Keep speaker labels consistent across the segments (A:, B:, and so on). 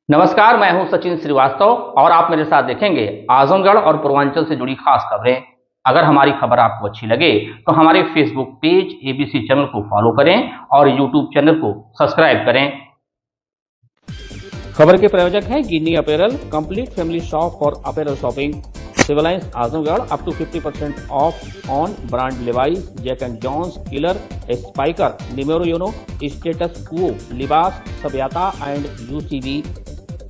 A: नमस्कार, मैं हूं सचिन श्रीवास्तव और आप मेरे साथ देखेंगे आजमगढ़ और पूर्वांचल से जुड़ी खास खबरें। अगर हमारी खबर आपको अच्छी लगे तो हमारे फेसबुक पेज एबीसी चैनल को फॉलो करें और यूट्यूब चैनल को सब्सक्राइब करें। खबर के प्रायोजक हैं Ginni apparel, complete family shop for apparel shopping, civil lines Azamgarh, up to 50% off on brand Levi's, Jack and Jones, Killer, Spykar, Numero Uno, Status Quo, Libas, Sabhyata and UCB,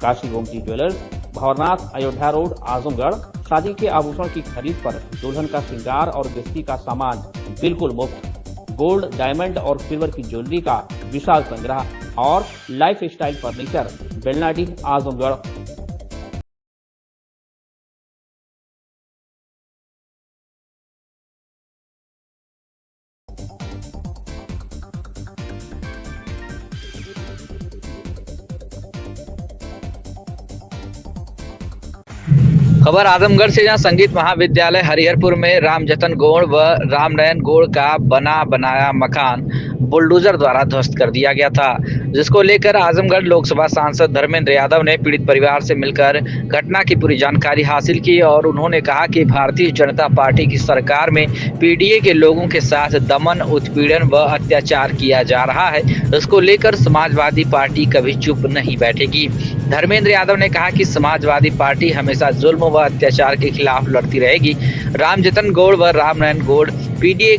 A: Kashi Gomti jewellers, Bhawarnath, Ayodhya road, Azamgarh. शादी के आभूषण की खरीद पर दुल्हन का श्रृंगार और गृहस्थी का सामान बिल्कुल मुफ्त। गोल्ड, डायमंड और सिल्वर की ज्वेलरी का विशाल संग्रह और life style furniture, Belnadi, Azamgarh.
B: खबर आजमगढ़ से, जहां संगीत महाविद्यालय हरिहरपुर में रामजतन गौड़ व रामनयन गौड़ का बनाया मकान बुलडोजर द्वारा ध्वस्त कर दिया गया था, जिसको लेकर आजमगढ़ लोकसभा सांसद धर्मेंद्र यादव ने पीड़ित परिवार से मिलकर घटना की पूरी जानकारी हासिल की और उन्होंने कहा कि भारतीय जनता पार्टी की सरकार में पीडीए के लोगों के साथ दमन, उत्पीड़न व अत्याचार किया जा रहा है। इसको लेकर समाजवादी पार्टी कभी चुप नहीं बैठेगी। धर्मेंद्र यादव ने कहा कि समाजवादी पार्टी हमेशा जुल्म व अत्याचार के खिलाफ लड़ती रहेगी। रामजतन गौड़ व रामनयन गौड़ पीडीए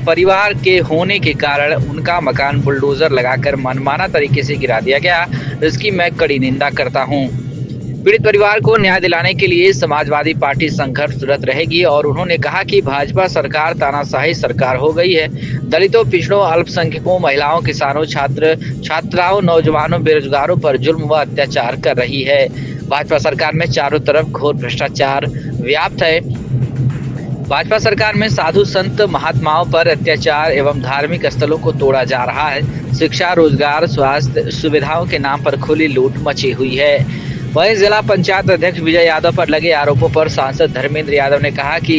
B: परिवार के होने के कारण उनका मकान बुलडोजर लगाकर मनमाना तरीके से गिरा दिया गया, इसकी मैं कड़ी निंदा करता हूं। पीड़ित परिवार को न्याय दिलाने के लिए समाजवादी पार्टी संघर्षरत रहेगी और उन्होंने कहा कि भाजपा सरकार तानाशाही सरकार हो गई है। दलितों, पिछड़ों, अल्पसंख्यकों, महिलाओं, किसानों, छात्राओं, नौजवानों, बेरोजगारों पर जुल्म व अत्याचार कर रही है। भाजपा सरकार में चारों तरफ घोर भ्रष्टाचार व्याप्त है। भाजपा सरकार में साधु संत महात्माओं पर अत्याचार एवं धार्मिक स्थलों को तोड़ा जा रहा है। शिक्षा, रोजगार, स्वास्थ्य सुविधाओं के नाम पर खुली लूट मची हुई है। वहीं जिला पंचायत अध्यक्ष विजय यादव पर लगे आरोपों पर सांसद धर्मेंद्र यादव ने कहा कि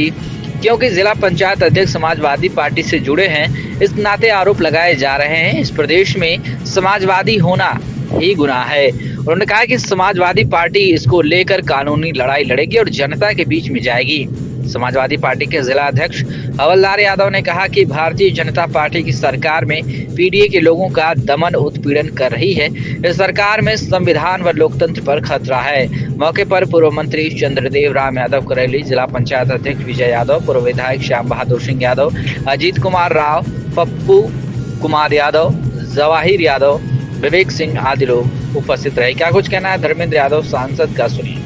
B: क्योंकि जिला पंचायत अध्यक्ष समाजवादी पार्टी से जुड़े हैं, इस नाते आरोप लगाए जा रहे हैं। इस प्रदेश में समाजवादी होना ही गुनाह है। उन्होंने कहा कि समाजवादी पार्टी इसको लेकर कानूनी लड़ाई लड़ेगी और जनता के बीच में जाएगी। समाजवादी पार्टी के जिला अध्यक्ष हवलदार यादव ने कहा कि भारतीय जनता पार्टी की सरकार में पीडीए के लोगों का दमन, उत्पीड़न कर रही है। इस सरकार में संविधान व लोकतंत्र पर खतरा है। मौके पर पूर्व मंत्री चंद्रदेव राम यादव करेली, जिला पंचायत अध्यक्ष विजय यादव, पूर्व विधायक श्याम बहादुर सिंह यादव, अजीत कुमार राव, पप्पू कुमार यादव, जवाहिर यादव, विवेक सिंह आदि लोग उपस्थित रहे। क्या कुछ कहना है धर्मेंद्र यादव सांसद का, सुनिए।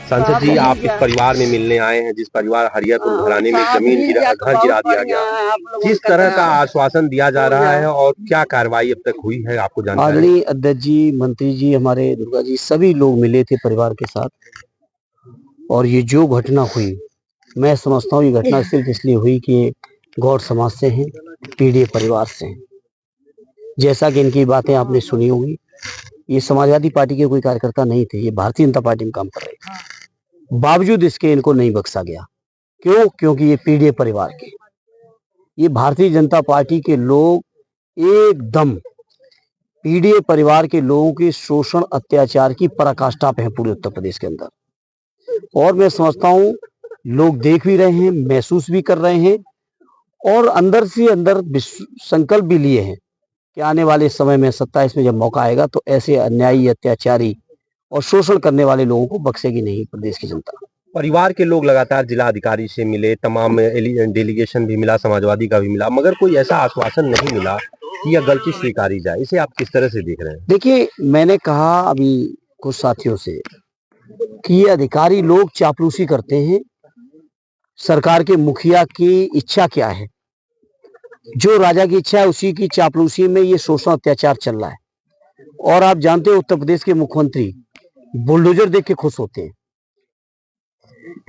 C: सांसद जी, आप इस परिवार में मिलने आए हैं जिस परिवार हरिहरपुर घराने में घर गिरा दिया गया, किस तरह का आश्वासन दिया जा रहा है और क्या कार्रवाई अब तक हुई है, आपको जानकारी?
D: आदरणीय अध्यक्ष जी, मंत्री जी, हमारे दुर्गा जी, सभी लोग मिले थे परिवार के साथ और ये जो घटना हुई, मैं समझता हूँ ये घटना सिर्फ इसलिए हुई कि गौड़ समाज से हैं, पीडीए परिवार से हैं। जैसा कि इनकी बातें आपने सुनी होगी, ये समाजवादी पार्टी के कोई कार्यकर्ता नहीं थे, ये भारतीय जनता पार्टी में काम कर रहे थे। बावजूद इसके इनको नहीं बख्शा गया। क्यों? क्योंकि ये पीडीए परिवार के, ये भारतीय जनता पार्टी के लोग एकदम पीडीए परिवार के लोगों के शोषण, अत्याचार की पराकाष्ठा पे है पूरे उत्तर प्रदेश के अंदर। और मैं समझता हूँ लोग देख भी रहे हैं, महसूस भी कर रहे हैं और अंदर से अंदर संकल्प भी लिए हैं कि आने वाले समय में 27 में जब मौका आएगा तो ऐसे अन्यायी, अत्याचारी और शोषण करने वाले लोगों को बख्शेगी नहीं प्रदेश की जनता।
C: परिवार के लोग लगातार जिला अधिकारी से मिले, तमाम डेलीगेशन भी मिला, समाजवादी का भी मिला, मगर कोई ऐसा आश्वासन नहीं मिला कि यह गलती स्वीकारी जाए। इसे आप किस तरह से देख रहे हैं?
D: देखिए, मैंने कहा अभी कुछ साथियों से कि ये अधिकारी लोग चापलूसी करते हैं। सरकार के मुखिया की इच्छा क्या है? जो राजा की इच्छा है उसी की चापलूसी में ये शोषण, अत्याचार चल रहा है। और आप जानते हो उत्तर प्रदेश के मुख्यमंत्री बुलडोजर देख के खुश होते हैं,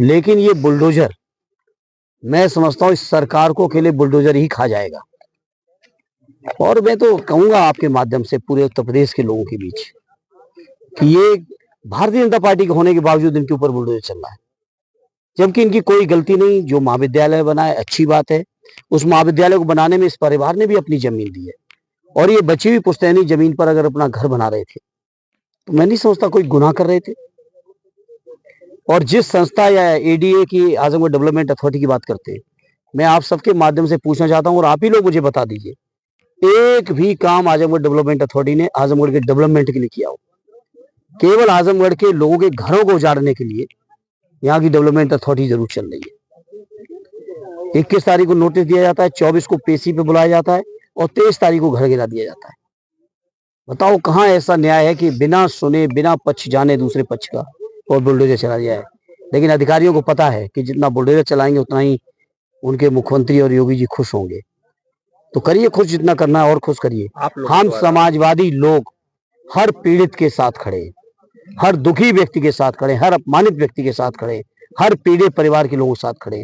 D: लेकिन ये बुलडोजर, मैं समझता हूं इस सरकार को अकेले बुलडोजर ही खा जाएगा। और मैं तो कहूंगा आपके माध्यम से पूरे उत्तर प्रदेश के लोगों के बीच कि ये भारतीय जनता पार्टी के होने के बावजूद इनके ऊपर बुलडोजर चल रहा है, जबकि इनकी कोई गलती नहीं। जो महाविद्यालय बना है अच्छी बात है, उस महाविद्यालय को बनाने में इस परिवार ने भी अपनी जमीन दी है और ये बची हुई पुश्तैनी जमीन पर अगर अपना घर बना रहे थे तो मैं नहीं समझता कोई गुनाह कर रहे थे। और जिस संस्था या एडीए की आजमगढ़ डेवलपमेंट अथॉरिटी की बात करते हैं, मैं आप सबके माध्यम से पूछना चाहता हूं और आप ही लोग मुझे बता दीजिए, एक भी काम आजमगढ़ डेवलपमेंट अथॉरिटी ने आजमगढ़ के डेवलपमेंट के लिए किया हो? केवल आजमगढ़ के लोगों के घरों को उजाड़ने के लिए यहाँ की डेवलपमेंट अथॉरिटी जरूर चल रही है। 21 तारीख को नोटिस दिया जाता है, 24 को पेशी पे बुलाया जाता है और 23 तारीख को घर गिरा दिया जाता है। बताओ कहाँ ऐसा न्याय है कि बिना सुने, बिना पक्ष जाने दूसरे पक्ष का और बुलडोजर चला दिया है। लेकिन अधिकारियों को पता है कि जितना बुलडोजर चलाएंगे उतना ही उनके मुख्यमंत्री और योगी जी खुश होंगे। तो करिए खुश, जितना करना है और खुश करिए। हम समाजवादी लोग हर पीड़ित के साथ खड़े, हर दुखी व्यक्ति के साथ खड़े, हर अपमानित व्यक्ति के साथ खड़े, हर पीड़ित परिवार के लोगों के साथ खड़े।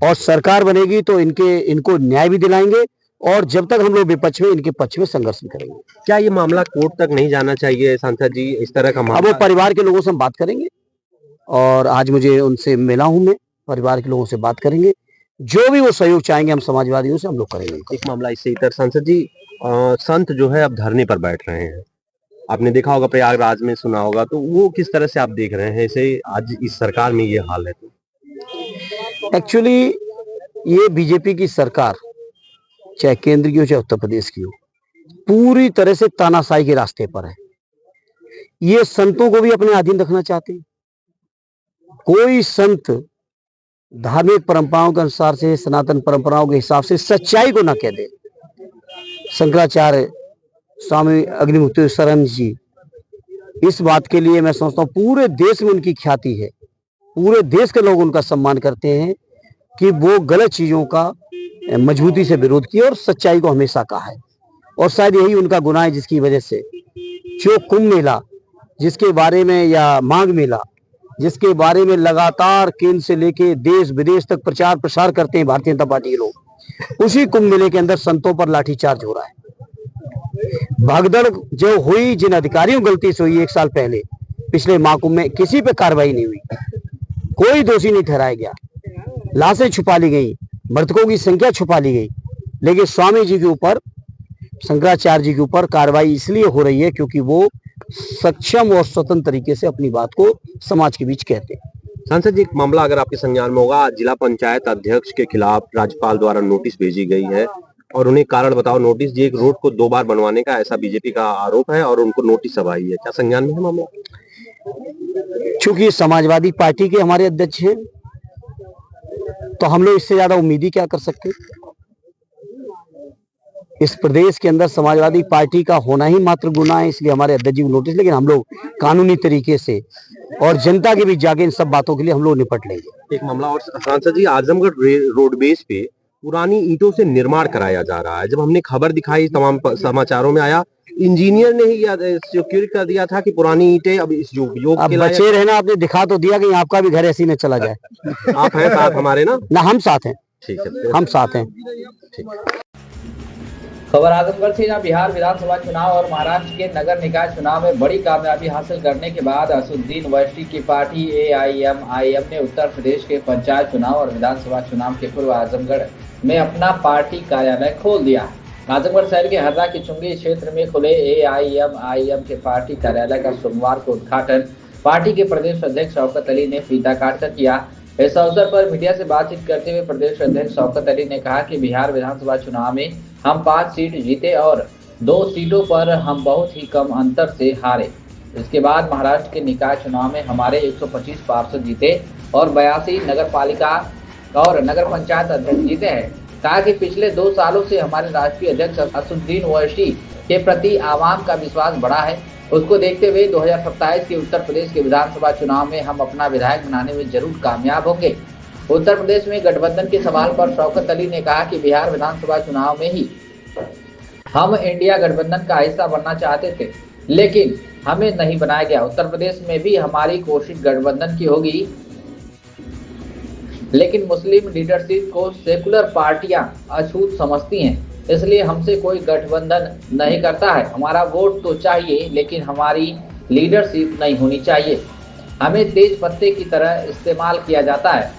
D: और सरकार बनेगी तो इनको न्याय भी दिलाएंगे और जब तक हम लोग विपक्ष में, इनके पक्ष में संघर्ष भी करेंगे।
C: क्या ये मामला कोर्ट तक नहीं जाना चाहिए सांसद जी? इस तरह का मामला
D: अब वो परिवार के लोगों से हम बात करेंगे और आज मुझे उनसे मिला हूं, मैं परिवार के लोगों से बात करेंगे, जो भी वो सहयोग चाहेंगे हम समाजवादियों से हम लोग करेंगे।
C: एक मामला इससे इधर सांसद जी, संत जो है अब धरने पर बैठ रहे हैं, आपने देखा होगा, प्रयागराज में सुना होगा, तो वो किस तरह से आप देख रहे हैं इसे? आज इस सरकार में ये हाल है तो
D: एक्चुअली ये बीजेपी की सरकार, चाहे केंद्र की हो चाहे उत्तर प्रदेश की हो, पूरी तरह से तानाशाही के रास्ते पर है। ये संतों को भी अपने अधीन रखना चाहते हैं। कोई संत धार्मिक परंपराओं के अनुसार से, सनातन परंपराओं के हिसाब से सच्चाई को ना कह दे। शंकराचार्य स्वामी अग्निमुक्तेश्वरानंद जी, इस बात के लिए मैं समझता हूँ पूरे देश में उनकी ख्याति है, पूरे देश के लोग उनका सम्मान करते हैं कि वो गलत चीजों का मजबूती से विरोध किया और सच्चाई को हमेशा कहा है। और शायद यही उनका गुनाह है जिसकी वजह से जो कुंभ मेला जिसके बारे में, या माघ मेला जिसके बारे में लगातार केंद्र से लेके देश विदेश तक प्रचार प्रसार करते हैं भारतीय जनता पार्टी के लोग, उसी कुंभ मेले के अंदर संतों पर लाठीचार्ज हो रहा है। भगदड़ जो हुई, जिन अधिकारियों गलती से हुई 1 साल पहले पिछले महाकुंभ में, किसी पे कार्रवाई नहीं हुई, कोई दोषी नहीं ठहराया गया, लाशें छुपा ली गई, मृतकों की संख्या छुपा ली गई। लेकिन स्वामी जी के ऊपर, शंकराचार्य जी के ऊपर कार्रवाई इसलिए हो रही है क्योंकि वो सक्षम और स्वतंत्र तरीके से अपनी बात को समाज के बीच कहते हैं।
C: सांसद जी, एक मामला अगर आपके संज्ञान में होगा, जिला पंचायत अध्यक्ष के खिलाफ राज्यपाल द्वारा नोटिस भेजी गई है और उन्हें कारण बताओ नोटिस जी, एक रोड को 2 बार बनवाने का ऐसा बीजेपी का आरोप है और उनको नोटिस अब आई है, क्या संज्ञान में है मामला?
D: चूंकि समाजवादी पार्टी के हमारे अध्यक्ष हैं तो हम लोग इससे ज्यादा उम्मीद ही क्या कर सकते। इस प्रदेश के अंदर समाजवादी पार्टी का होना ही मात्र गुनाह है, इसलिए हमारे अध्यक्ष जी को नोटिस। लेकिन हम लोग कानूनी तरीके से और जनता के बीच जाके इन सब बातों के लिए हम लोग निपट लेंगे।
C: एक मामला और सांसद जी, आजमगढ़ रोडवेज पे पुरानी ईंटों से निर्माण कराया जा रहा है। जब हमने खबर दिखाई, तमाम समाचारों में आया, इंजीनियर ने ही सिक्योर कर दिया था कि पुरानी ईंटें अब इस उपयोग के लिए
D: बचे रहना। आपने दिखा तो दिया कि आपका भी घर ऐसी न चला जाए।
C: आप हैं साथ हमारे ना
D: हम साथ हैं।
C: ठीक है,
D: हम साथ हैं।
B: खबर आजमगढ़ से, जहां बिहार विधानसभा चुनाव और महाराष्ट्र के नगर निकाय चुनाव में बड़ी कामयाबी हासिल करने के बाद असदुद्दीन ओवैसी की पार्टी AIMIM ने उत्तर प्रदेश के पंचायत चुनाव और विधानसभा चुनाव के पूर्व आजमगढ़ में अपना पार्टी कार्यालय खोल दिया। आजमगढ़ शहर के हर्रा की चुंगी क्षेत्र में खुले AIMIM के पार्टी कार्यालय का सोमवार को उद्घाटन पार्टी के प्रदेश अध्यक्ष शौकत अली ने फीता काटकर किया। इस अवसर पर मीडिया से बातचीत करते हुए प्रदेश अध्यक्ष शौकत अली ने कहा कि बिहार विधानसभा चुनाव में हम 5 सीट जीते और 2 सीटों पर हम बहुत ही कम अंतर से हारे। इसके बाद महाराष्ट्र के निकाय चुनाव में हमारे 125 पार्षद जीते और 82 नगर पालिका और नगर पंचायत अध्यक्ष जीते हैं। कहा कि पिछले 2 सालों से हमारे राष्ट्रीय अध्यक्ष असदुद्दीन ओवैसी के प्रति आवाम का विश्वास बढ़ा है। उसको देखते हुए 2027 के उत्तर प्रदेश के विधानसभा चुनाव में हम अपना विधायक बनाने में जरूर कामयाब होंगे। उत्तर प्रदेश में गठबंधन के सवाल पर शौकत अली ने कहा कि बिहार विधानसभा चुनाव में ही हम इंडिया गठबंधन का हिस्सा बनना चाहते थे, लेकिन हमें नहीं बनाया गया। उत्तर प्रदेश में भी हमारी कोशिश गठबंधन की होगी, लेकिन मुस्लिम लीडरशिप को सेकुलर पार्टियां अछूत समझती हैं, इसलिए हमसे कोई गठबंधन नहीं करता है। हमारा वोट तो चाहिए, लेकिन हमारी लीडरशिप नहीं होनी चाहिए। हमें तेज पत्ते की तरह इस्तेमाल किया जाता है।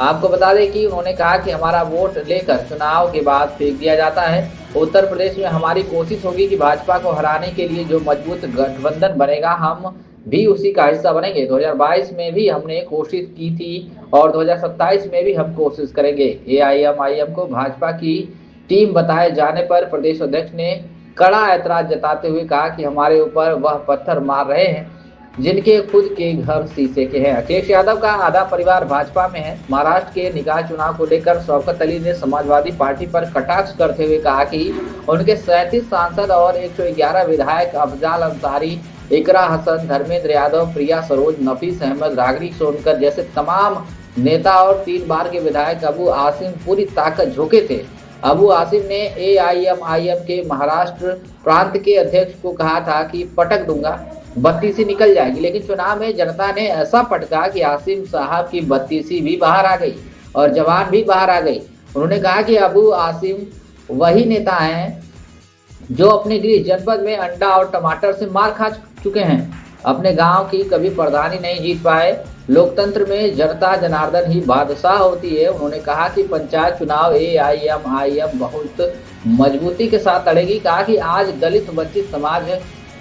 B: आपको बता दें कि उन्होंने कहा कि हमारा वोट लेकर चुनाव के बाद फेंक दिया जाता है। उत्तर प्रदेश में हमारी कोशिश होगी कि भाजपा को हराने के लिए जो मजबूत गठबंधन बनेगा हम भी उसी का हिस्सा बनेंगे। 2022 में भी हमने कोशिश की थी और 2027 में भी हम कोशिश करेंगे। एआईएमआईएम को भाजपा की टीम बताए जाने पर प्रदेश अध्यक्ष ने कड़ा ऐतराज जताते हुए कहा कि हमारे ऊपर वह पत्थर मार रहे हैं जिनके खुद के घर शीशे के हैं। अखिलेश यादव का आधा परिवार भाजपा में है। महाराष्ट्र के निकाय चुनाव को लेकर शौकत अली ने समाजवादी पार्टी पर कटाक्ष करते हुए कहा कि उनके 37 सांसद और 111 विधायक अफजाल अंसारी, इकरा हसन, धर्मेंद्र यादव, प्रिया सरोज, नफीस अहमद, रागिनी सोनकर जैसे तमाम नेता और 3 बार के विधायक अबू आसिम पूरी ताकत झोंके थे। अबू आसिम ने एआईएमआईएम के महाराष्ट्र प्रांत के अध्यक्ष को कहा था कि पटक दूंगा, बत्तीसी निकल जाएगी, लेकिन चुनाव में जनता ने ऐसा पटका कि आसिम साहब की बत्तीसी भी बाहर आ गई और जवान भी बाहर आ गई। उन्होंने कहा कि अबू आसिम वही नेता हैं जो अपने गृह जनपद में अंडा और टमाटर से मार खा चुके हैं, अपने गांव की कभी प्रधानी नहीं जीत पाए। लोकतंत्र में जनता जनार्दन ही बादशाह होती है। उन्होंने कहा कि पंचायत चुनाव एआईएमआईएम बहुत मजबूती के साथ लड़ेगी। कहा कि आज दलित वंचित समाज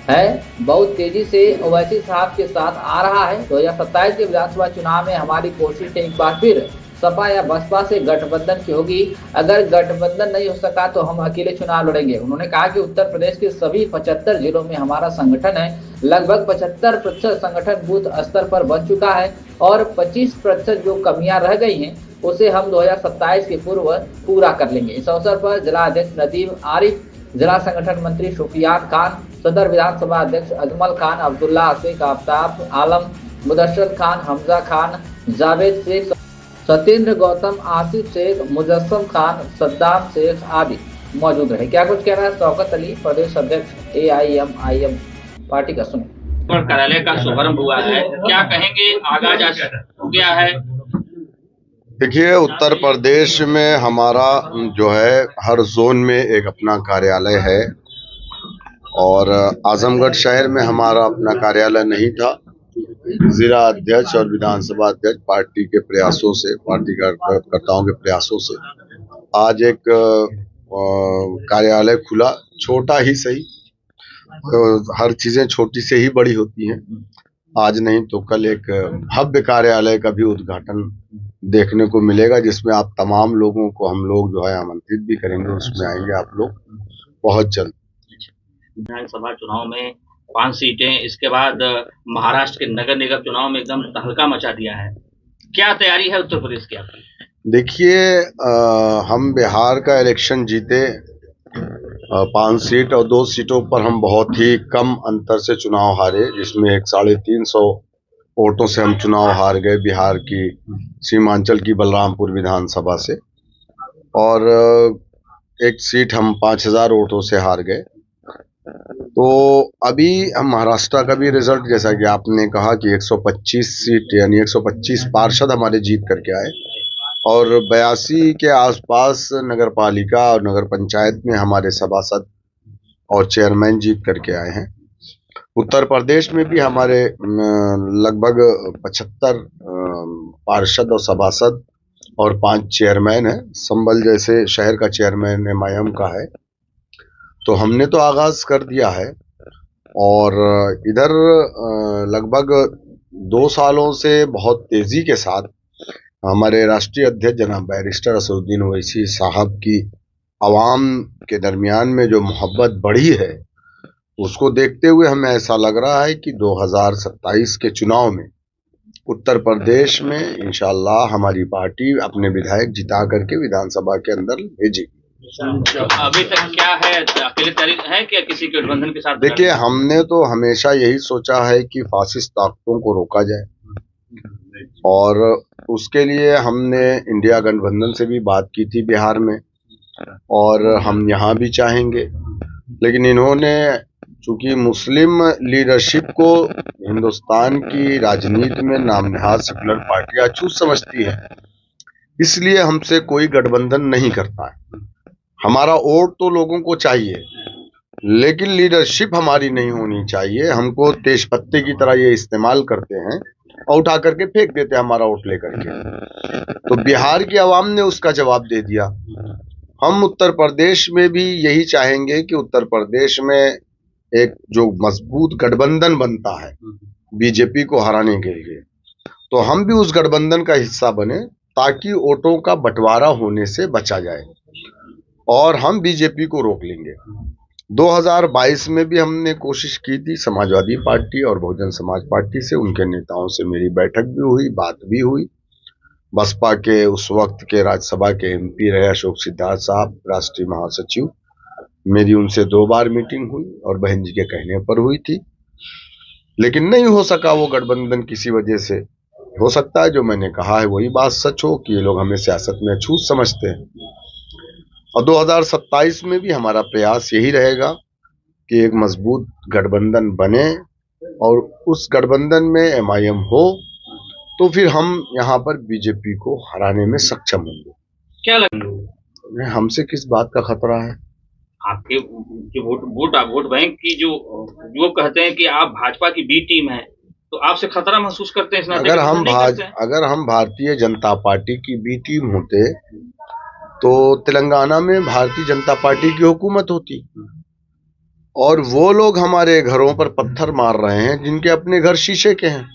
B: है बहुत तेजी से ओवैसी साहब के साथ आ रहा है। 2027 के विधानसभा चुनाव में हमारी कोशिश एक बार फिर सपा या बसपा से गठबंधन की होगी। अगर गठबंधन नहीं हो सका तो हम अकेले चुनाव लड़ेंगे। उन्होंने कहा कि उत्तर प्रदेश के सभी 75 जिलों में हमारा संगठन है। लगभग 75% संगठन बूथ स्तर पर बन चुका है और 25% जो कमियां रह गई हैं उसे हम 2027 के पूर्व पूरा कर लेंगे। इस अवसर पर जिला अध्यक्ष नदीम आरिफ, जिला संगठन मंत्री शुफियान खान, सदर विधानसभा अध्यक्ष अजमल खान, अब्दुल्ला आशिक, आफ्ताब आलम, मुदस्सर खान, हमजा खान, जावेद शेख, सत्येंद्र गौतम, आसिफ शेख, मुजस्सम खान, सद्दाम शेख आदि मौजूद रहे। क्या कुछ कह रहा है शौकत अली, प्रदेश अध्यक्ष एआईएमआईएम पार्टी का? सुने।
A: कार्यालय का शुभारंभ हुआ है, क्या कहेंगे? आगाज आज हो गया है।
E: देखिए, उत्तर प्रदेश में हमारा जो है हर जोन में एक अपना कार्यालय है और आजमगढ़ शहर में हमारा अपना कार्यालय नहीं था। जिला अध्यक्ष और विधानसभा अध्यक्ष पार्टी के प्रयासों से, पार्टी कार्यकर्ताओं के प्रयासों से आज एक कार्यालय खुला, छोटा ही सही। हर चीजें छोटी से ही बड़ी होती हैं। आज नहीं तो कल एक भव्य कार्यालय का भी उद्घाटन देखने को मिलेगा, जिसमें आप तमाम लोगों को हम लोग जो है आमंत्रित भी करेंगे। उसमें आएंगे आप लोग बहुत जल्द।
A: विधानसभा चुनाव में 5 सीटें, इसके बाद महाराष्ट्र के नगर निगम चुनाव में एकदम तहलका मचा दिया है। क्या तैयारी है उत्तर प्रदेश की आपकी?
E: देखिए, हम बिहार का इलेक्शन जीते 5 सीट और 2 सीटों पर हम बहुत ही कम अंतर से चुनाव हारे, जिसमें एक 350 वोटों से हम चुनाव हार गए बिहार की सीमांचल की बलरामपुर विधानसभा से, और एक सीट हम 5000 वोटों से हार गए। तो अभी हम महाराष्ट्र का भी रिजल्ट, जैसा कि आपने कहा कि 125 सीट यानी 125 पार्षद हमारे जीत करके आए और 82 के आसपास नगर पालिका और नगर पंचायत में हमारे सभासद और चेयरमैन जीत करके आए हैं। उत्तर प्रदेश में भी हमारे लगभग 75 पार्षद और सभासद और 5 चेयरमैन हैं। संभल जैसे शहर का चेयरमैन एमआईएम का है। तो हमने तो आगाज कर दिया है और इधर लगभग 2 सालों से बहुत तेजी के साथ हमारे राष्ट्रीय अध्यक्ष जनाब बैरिस्टर असदुद्दीन ओवैसी साहब की आवाम के दरमियान में जो मोहब्बत बढ़ी है, उसको देखते हुए हमें ऐसा लग रहा है कि 2027 के चुनाव में उत्तर प्रदेश में इंशाअल्लाह हमारी पार्टी अपने विधायक जिता करके विधानसभा के अंदर भेजेगी।
A: अभी तक क्या है, अकेले तैयारी है कि किसी गठबंधन के साथ?
E: देखिए, हमने तो हमेशा यही सोचा है कि फासिस्ट ताकतों को रोका जाए और उसके लिए हमने इंडिया गठबंधन से भी बात की थी बिहार में और हम यहाँ भी चाहेंगे। लेकिन इन्होंने, चूंकि मुस्लिम लीडरशिप को हिंदुस्तान की राजनीति में नामनहार सेकुलर पार्टी अछूत समझती है, इसलिए हमसे कोई गठबंधन नहीं करता है। हमारा वोट तो लोगों को चाहिए, लेकिन लीडरशिप हमारी नहीं होनी चाहिए। हमको तेज पत्ते की तरह ये इस्तेमाल करते हैं और उठा करके फेंक देते हमारा वोट लेकर के। तो बिहार की आवाम ने उसका जवाब दे दिया। हम उत्तर प्रदेश में भी यही चाहेंगे कि उत्तर प्रदेश में एक जो मजबूत गठबंधन बनता है बीजेपी को हराने के लिए, तो हम भी उस गठबंधन का हिस्सा बने ताकि वोटों का बंटवारा होने से बचा जाए और हम बीजेपी को रोक लेंगे। 2022 में भी हमने कोशिश की थी समाजवादी पार्टी और बहुजन समाज पार्टी से, उनके नेताओं से मेरी बैठक भी हुई, बात भी हुई। बसपा के उस वक्त के राज्यसभा के एमपी रहे अशोक सिद्धार्थ साहब, राष्ट्रीय महासचिव, मेरी उनसे 2 बार मीटिंग हुई और बहन जी के कहने पर हुई थी, लेकिन नहीं हो सका वो गठबंधन किसी वजह से। हो सकता है जो मैंने कहा है वही बात सच हो कि ये लोग हमें सियासत में अछूत समझते हैं। और 2027 में भी हमारा प्रयास यही रहेगा कि एक मजबूत गठबंधन बने और उस गठबंधन में एमआईएम हो तो फिर हम यहाँ पर बीजेपी को हराने में सक्षम होंगे।
A: क्या लगता है
E: हमसे किस बात का खतरा है?
A: आपके जो वोट बैंक की जो कहते हैं कि आप भाजपा की बी टीम है, तो आपसे खतरा महसूस करते हैं इस नाते?
E: अगर हम भारतीय जनता पार्टी की बी टीम होते तो तेलंगाना में भारतीय जनता पार्टी की हुकूमत होती और वो लोग हमारे घरों पर पत्थर मार रहे हैं जिनके अपने घर शीशे के हैं।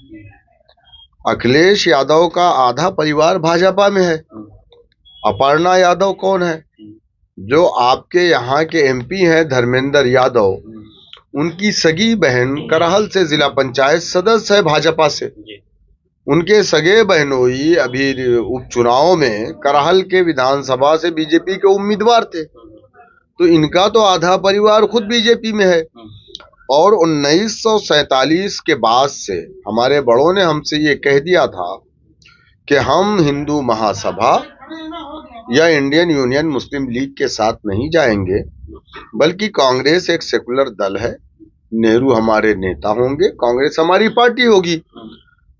E: अखिलेश यादव का आधा परिवार भाजपा में है। अपर्णा यादव कौन है? जो आपके यहाँ के एमपी हैं धर्मेंद्र यादव, उनकी सगी बहन करहल से जिला पंचायत सदस्य है भाजपा से। उनके सगे बहनोई अभी उपचुनाव में करहल के विधानसभा से बीजेपी के उम्मीदवार थे, तो इनका तो आधा परिवार खुद बीजेपी में है। और 1947 के बाद से हमारे बड़ों ने हमसे ये कह दिया था कि हम हिंदू महासभा या इंडियन यूनियन मुस्लिम लीग के साथ नहीं जाएंगे, बल्कि कांग्रेस एक सेकुलर दल है, नेहरू हमारे नेता होंगे, कांग्रेस हमारी पार्टी होगी।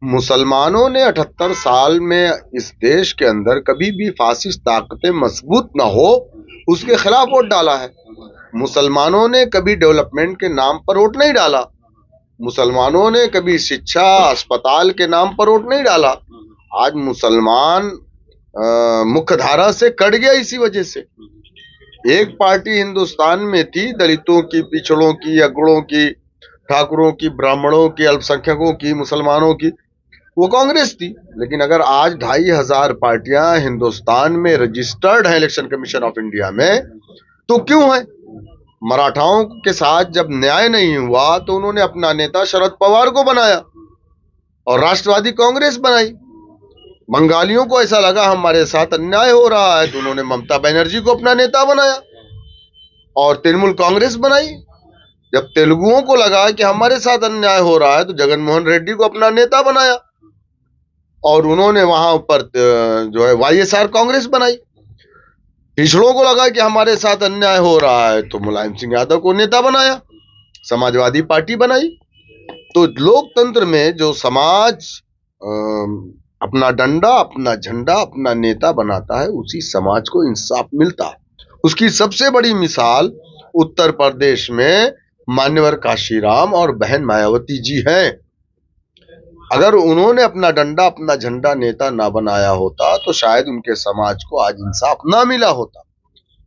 E: मुसलमानों ने 78 साल में इस देश के अंदर कभी भी फासिस्ट ताकतें मजबूत ना हो उसके खिलाफ वोट डाला है। मुसलमानों ने कभी डेवलपमेंट के नाम पर वोट नहीं डाला। मुसलमानों ने कभी शिक्षा अस्पताल के नाम पर वोट नहीं डाला। आज मुसलमान मुख्य धारा से कट गया इसी वजह से। एक पार्टी हिंदुस्तान में थी दलितों की, पिछड़ों की, अगड़ों की, ठाकुरों की, ब्राह्मणों की, अल्पसंख्यकों की, मुसलमानों की, वो कांग्रेस थी। लेकिन अगर आज 2500 पार्टियां हिंदुस्तान में रजिस्टर्ड हैं इलेक्शन कमीशन ऑफ इंडिया में, तो क्यों है? मराठाओं के साथ जब न्याय नहीं हुआ तो उन्होंने अपना नेता शरद पवार को बनाया और राष्ट्रवादी कांग्रेस बनाई। बंगालियों को ऐसा लगा हमारे साथ अन्याय हो रहा है तो उन्होंने ममता बनर्जी को अपना नेता बनाया और तृणमूल कांग्रेस बनाई। जब तेलुगुओं को लगा कि हमारे साथ अन्याय हो रहा है तो जगनमोहन रेड्डी को अपना नेता बनाया और उन्होंने वहां पर जो है वाईएसआर कांग्रेस बनाई। पिछड़ों को लगा कि हमारे साथ अन्याय हो रहा है तो मुलायम सिंह यादव को नेता बनाया, समाजवादी पार्टी बनाई। तो लोकतंत्र में जो समाज अपना डंडा, अपना झंडा, अपना नेता बनाता है, उसी समाज को इंसाफ मिलता है। उसकी सबसे बड़ी मिसाल उत्तर प्रदेश में मान्यवर काशीराम और बहन मायावती जी हैं। अगर उन्होंने अपना डंडा, अपना झंडा, नेता ना बनाया होता तो शायद उनके समाज को आज इंसाफ ना मिला होता।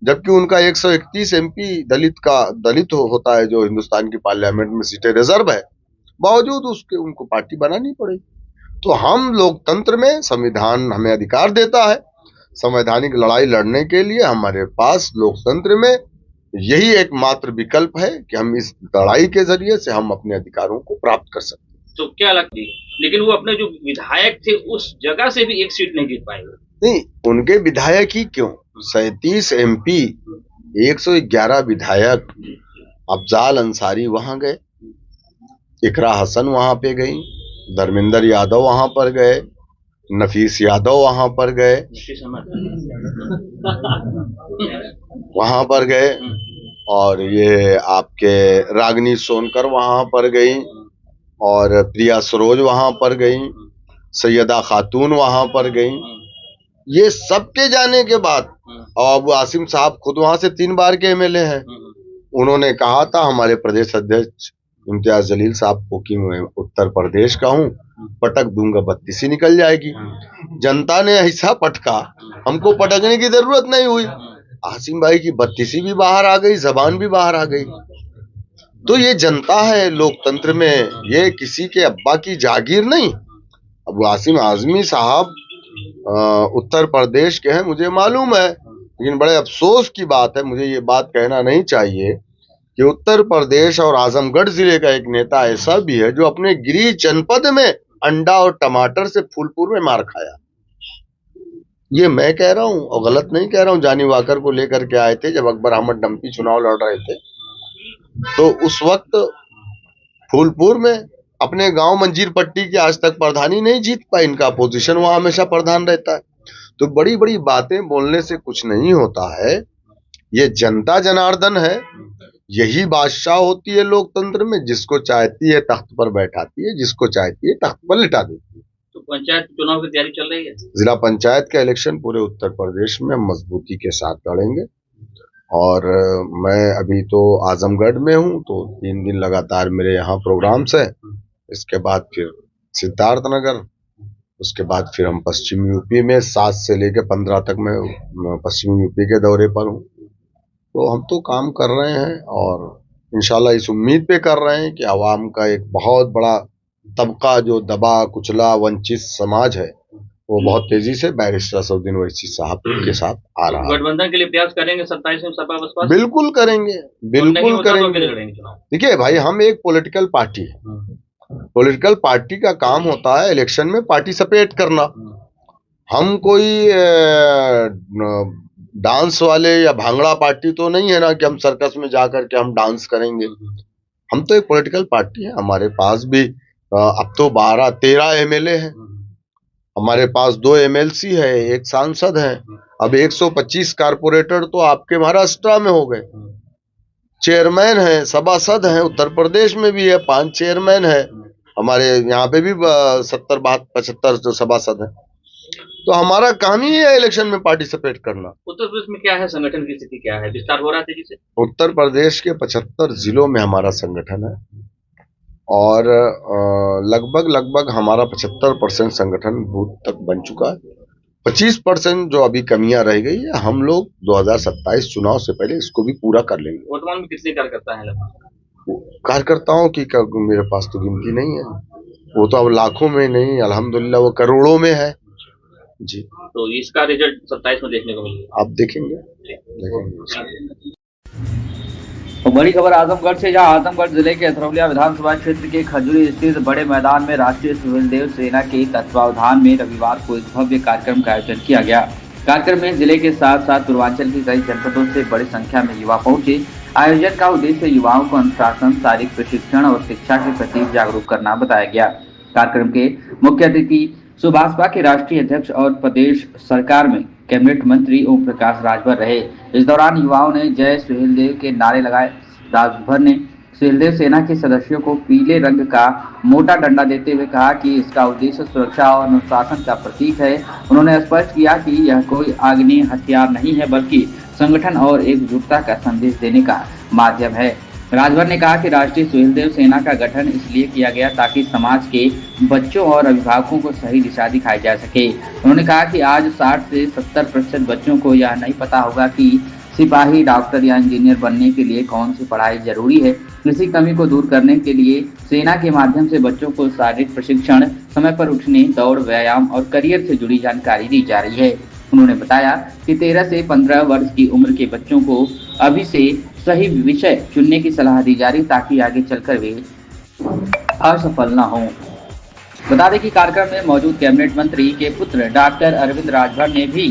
E: जबकि उनका 131 एमपी दलित होता है जो हिंदुस्तान की पार्लियामेंट में सीटें रिजर्व है, बावजूद उसके उनको पार्टी बनानी पड़ी। तो हम लोकतंत्र में संविधान हमें अधिकार देता है, संवैधानिक लड़ाई लड़ने के लिए हमारे पास लोकतंत्र में यही एकमात्र विकल्प है कि हम इस लड़ाई के जरिए से हम अपने अधिकारों को प्राप्त कर सकते हैं।
A: तो क्या लगती है, लेकिन वो अपने जो विधायक थे उस जगह से भी एक सीट नहीं जीत पाए।
E: नहीं, उनके विधायक ही क्यों, 37 एमपी, 111 विधायक, अफजाल अंसारी वहां गए, इकरा हसन वहां पे गई, धर्मेंद्र यादव वहां पर गए, नफीस यादव वहां पर गए, वहां पर गए, और ये आपके रागिनी सोनकर वहां पर गई, और प्रिया सरोज वहां पर गई, सैयदा खातून वहां पर गई। ये सबके जाने के बाद, और अबू आसिम साहब खुद वहां से 3 बार के एमएलए हैं, उन्होंने कहा था हमारे प्रदेश अध्यक्ष इम्तियाज जलील साहब को कि मैं उत्तर प्रदेश का हूँ, पटक दूंगा 32 ही निकल जाएगी। जनता ने ऐसा पटका, हमको पटकने की जरूरत नहीं हुई। आसिम भाई की 32 भी बाहर आ गई, जबान भी बाहर आ गई। तो ये जनता है लोकतंत्र में, ये किसी के अब्बा की जागीर नहीं। अब आसिम आजमी साहब उत्तर प्रदेश के हैं, मुझे मालूम है, लेकिन बड़े अफसोस की बात है, मुझे ये बात कहना नहीं चाहिए कि उत्तर प्रदेश और आजमगढ़ जिले का एक नेता ऐसा भी है जो अपने गिरी जनपद में अंडा और टमाटर से फूलपुर में मार खाया। ये मैं कह रहा हूं और गलत नहीं कह रहा हूं। जानी वाकर को लेकर के आए थे जब अकबर अहमद डंपी चुनाव लड़ रहे थे, तो उस वक्त फूलपुर में अपने गांव मंजीर पट्टी की आज तक प्रधानी नहीं जीत पाई। इनका अपोजिशन वहां हमेशा प्रधान रहता है। तो बड़ी बड़ी बातें बोलने से कुछ नहीं होता है। ये जनता जनार्दन है, यही बादशाह होती है लोकतंत्र में, जिसको चाहती है तख्त पर बैठाती है, जिसको चाहती है तख्त पर लिटा देती है।
A: तो पंचायत चुनाव की तैयारी चल रही है।
E: जिला पंचायत का इलेक्शन पूरे उत्तर प्रदेश में मजबूती के साथ लड़ेंगे। और मैं अभी तो आजमगढ़ में हूँ, तो 3 दिन लगातार मेरे यहाँ प्रोग्राम्स हैं। इसके बाद फिर सिद्धार्थनगर, उसके बाद फिर हम पश्चिम यूपी में 7 से लेकर 15 तक मैं पश्चिम यूपी के दौरे पर हूँ। तो हम तो काम कर रहे हैं और इंशाल्लाह इस उम्मीद पे कर रहे हैं कि आवाम का एक बहुत बड़ा तबका जो दबा कुचला वंचित समाज है, वो बहुत तेजी से बैरिस्टर असदुद्दीन ओवैसी साहब के साथ आ रहा है।
A: गठबंधन के लिए प्रयास करेंगे 27 में सपा बसपा।
E: बिल्कुल करेंगे, बिल्कुल करेंगे। देखिए भाई, हम एक पॉलिटिकल पार्टी है। पॉलिटिकल पार्टी का काम होता है इलेक्शन में पार्टी सपेट करना। हम कोई डांस वाले या भांगड़ा पार्टी तो नहीं है ना कि हम सर्कस में जाकर के हम डांस करेंगे। हम तो एक पॉलिटिकल पार्टी है। हमारे पास भी अब तो 12-13 एमएलए हैं, हमारे पास 2 एमएलसी है, 1 सांसद है। अब 125 कारपोरेटर तो आपके महाराष्ट्र में हो गए। चेयरमैन है, सभासद हैं, उत्तर प्रदेश में भी है 5 चेयरमैन है, हमारे यहाँ पे भी 70-75 जो सभासद हैं। तो हमारा काम ही है इलेक्शन में पार्टी सपेट करना।
A: उत्तर प्रदेश में क्या है, संगठन की स्थिति क्या है, विस्तार हो रहा है तेजी से?
E: उत्तर प्रदेश के 75 जिलों में हमारा संगठन है और लगभग हमारा 75% संगठन बूथ तक बन चुका है। 25% जो अभी कमियां रह गई है, हम लोग 2027 चुनाव से पहले इसको भी पूरा कर लेंगे।
A: वर्तमान में कितने कार्यकर्ता हैं?
E: कार्यकर्ताओं की मेरे पास तो गिनती नहीं है, वो तो अब लाखों में नहीं, अल्हम्दुलिल्लाह वो करोड़ों में है जी।
A: तो इसका रिजल्ट 27 में देखने को मिलेगा,
E: आप देखेंगे।
B: तो बड़ी खबर आजमगढ़ से, जहां आजमगढ़ जिले के अथरौलिया विधानसभा क्षेत्र के खजूरी स्थित बड़े मैदान में राष्ट्रीय सिविल देव सेना के तत्वावधान में रविवार को एक भव्य कार्यक्रम का आयोजन किया गया। कार्यक्रम में जिले के साथ साथ पूर्वांचल की कई जनपदों से बड़ी संख्या में युवा पहुंचे। आयोजन का उद्देश्य युवाओं को अनुशासन, शारीरिक प्रशिक्षण और शिक्षा के प्रति जागरूक करना बताया गया। कार्यक्रम के मुख्य अतिथि सुभाषपा के राष्ट्रीय अध्यक्ष और प्रदेश सरकार में कैबिनेट मंत्री ओम प्रकाश राजभर रहे। इस दौरान युवाओं ने जय सुहेलदेव के नारे लगाए। राजभर ने सुहेलदेव सेना के सदस्यों को पीले रंग का मोटा डंडा देते हुए कहा कि इसका उद्देश्य सुरक्षा और अनुशासन का प्रतीक है। उन्होंने स्पष्ट किया कि यह कोई आग्नेय हथियार नहीं है, बल्कि संगठन और एकजुटता का संदेश देने का माध्यम है। राजभर ने कहा कि राष्ट्रीय सुहेलदेव सेना का गठन इसलिए किया गया ताकि समाज के बच्चों और अभिभावकों को सही दिशा दिखाई जा सके। उन्होंने कहा कि आज 60 से 70% बच्चों को यह नहीं पता होगा कि सिपाही, डॉक्टर या इंजीनियर बनने के लिए कौन सी पढ़ाई जरूरी है। इसी कमी को दूर करने के लिए सेना के माध्यम से बच्चों को शारीरिक प्रशिक्षण, समय पर उठने, दौड़, व्यायाम और करियर से जुड़ी जानकारी दी जा रही है। उन्होंने बताया कि 13 से 15 वर्ष की उम्र के बच्चों को अभी से सही विषय चुनने की सलाह दी जा रही ताकि आगे चलकर वे असफल न हों। बता दें कि कार्यक्रम में मौजूद कैबिनेट मंत्री के पुत्र डॉक्टर अरविंद राजभर ने भी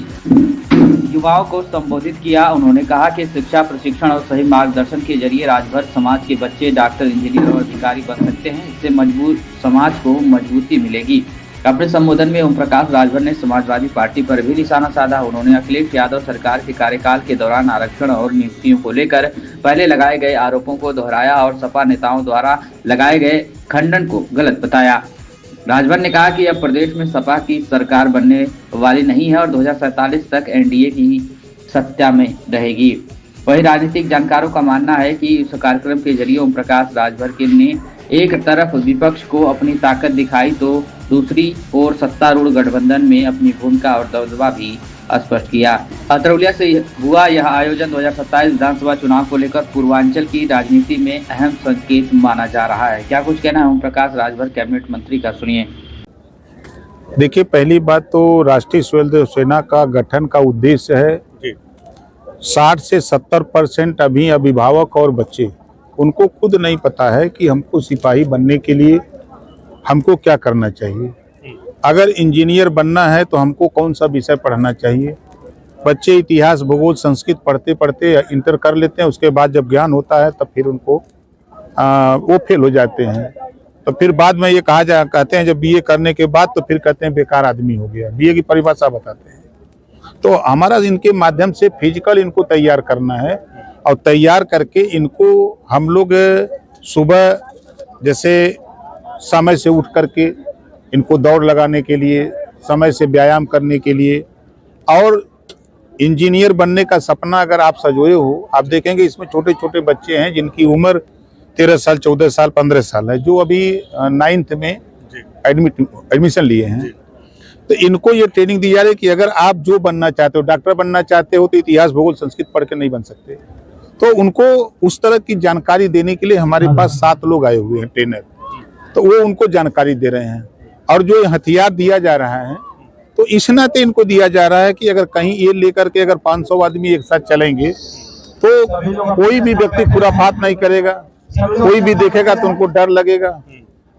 B: युवाओं को संबोधित किया। उन्होंने कहा कि शिक्षा, प्रशिक्षण और सही मार्गदर्शन के जरिए राजभर समाज के बच्चे डॉक्टर, इंजीनियर और अधिकारी बन सकते हैं। इससे मजबूत समाज को मजबूती मिलेगी। अपने संबोधन में ओम प्रकाश राजभर ने समाजवादी पार्टी पर भी निशाना साधा। उन्होंने अखिलेश यादव सरकार के कार्यकाल के दौरान आरक्षण और नियुक्तियों को लेकर पहले लगाए गए आरोपों को दोहराया और सपा नेताओं द्वारा लगाए गए खंडन को गलत बताया। राजभर ने कहा कि अब प्रदेश में सपा की सरकार बनने वाली नहीं है और 2047 तक एनडीए की सत्ता में रहेगी। वहीं राजनीतिक जानकारों का मानना है कि इस कार्यक्रम के जरिए ओम प्रकाश राजभर के ने एक तरफ विपक्ष को अपनी ताकत दिखाई तो दूसरी ओर सत्तारूढ़ गठबंधन में अपनी भूमिका और दबदबा भी स्पष्ट किया। अतरौलिया से हुआ यह आयोजन 2027 विधानसभा चुनाव को लेकर पूर्वांचल की राजनीति में अहम संकेत माना जा रहा है। क्या कुछ कहना है ओम प्रकाश राजभर कैबिनेट मंत्री का, सुनिए।
F: देखिए, पहली बात तो राष्ट्रीय स्वयंसेवक सेना का गठन का उद्देश्य है 60 से 70% अभी अभिभावक और बच्चे, उनको खुद नहीं पता है कि हमको सिपाही बनने के लिए हमको क्या करना चाहिए। अगर इंजीनियर बनना है तो हमको कौन सा विषय पढ़ना चाहिए। बच्चे इतिहास, भूगोल, संस्कृत पढ़ते पढ़ते इंटर कर लेते हैं, उसके बाद जब ज्ञान होता है तब फिर उनको वो फेल हो जाते हैं। तो फिर बाद में ये कहते हैं जब बीए करने के बाद तो फिर कहते हैं बेकार आदमी हो गया। बीए की परिभाषा बताते हैं। तो हमारा इनके माध्यम से फिजिकल इनको तैयार करना है और तैयार करके इनको हम लोग सुबह जैसे समय से उठ करके इनको दौड़ लगाने के लिए, समय से व्यायाम करने के लिए, और इंजीनियर बनने का सपना अगर आप सजोए हो, आप देखेंगे इसमें छोटे छोटे बच्चे हैं जिनकी उम्र 13 साल, 14 साल, 15 साल है, जो अभी 9th में एडमिशन लिए हैं। तो इनको ये ट्रेनिंग दी जा रही है कि अगर आप जो बनना चाहते हो, डॉक्टर बनना चाहते हो, तो इतिहास, भूगोल, संस्कृत पढ़ के नहीं बन सकते। तो उनको उस तरह की जानकारी देने के लिए हमारे पास 7 लोग आए हुए हैं ट्रेनर। तो वो उनको जानकारी दे रहे हैं। और जो हथियार दिया जा रहा है तो इस नाते इनको दिया जा रहा है कि अगर कहीं ये लेकर के अगर 500 आदमी एक साथ चलेंगे तो कोई भी व्यक्ति खुराफात नहीं करेगा, कोई भी देखेगा तो उनको डर लगेगा।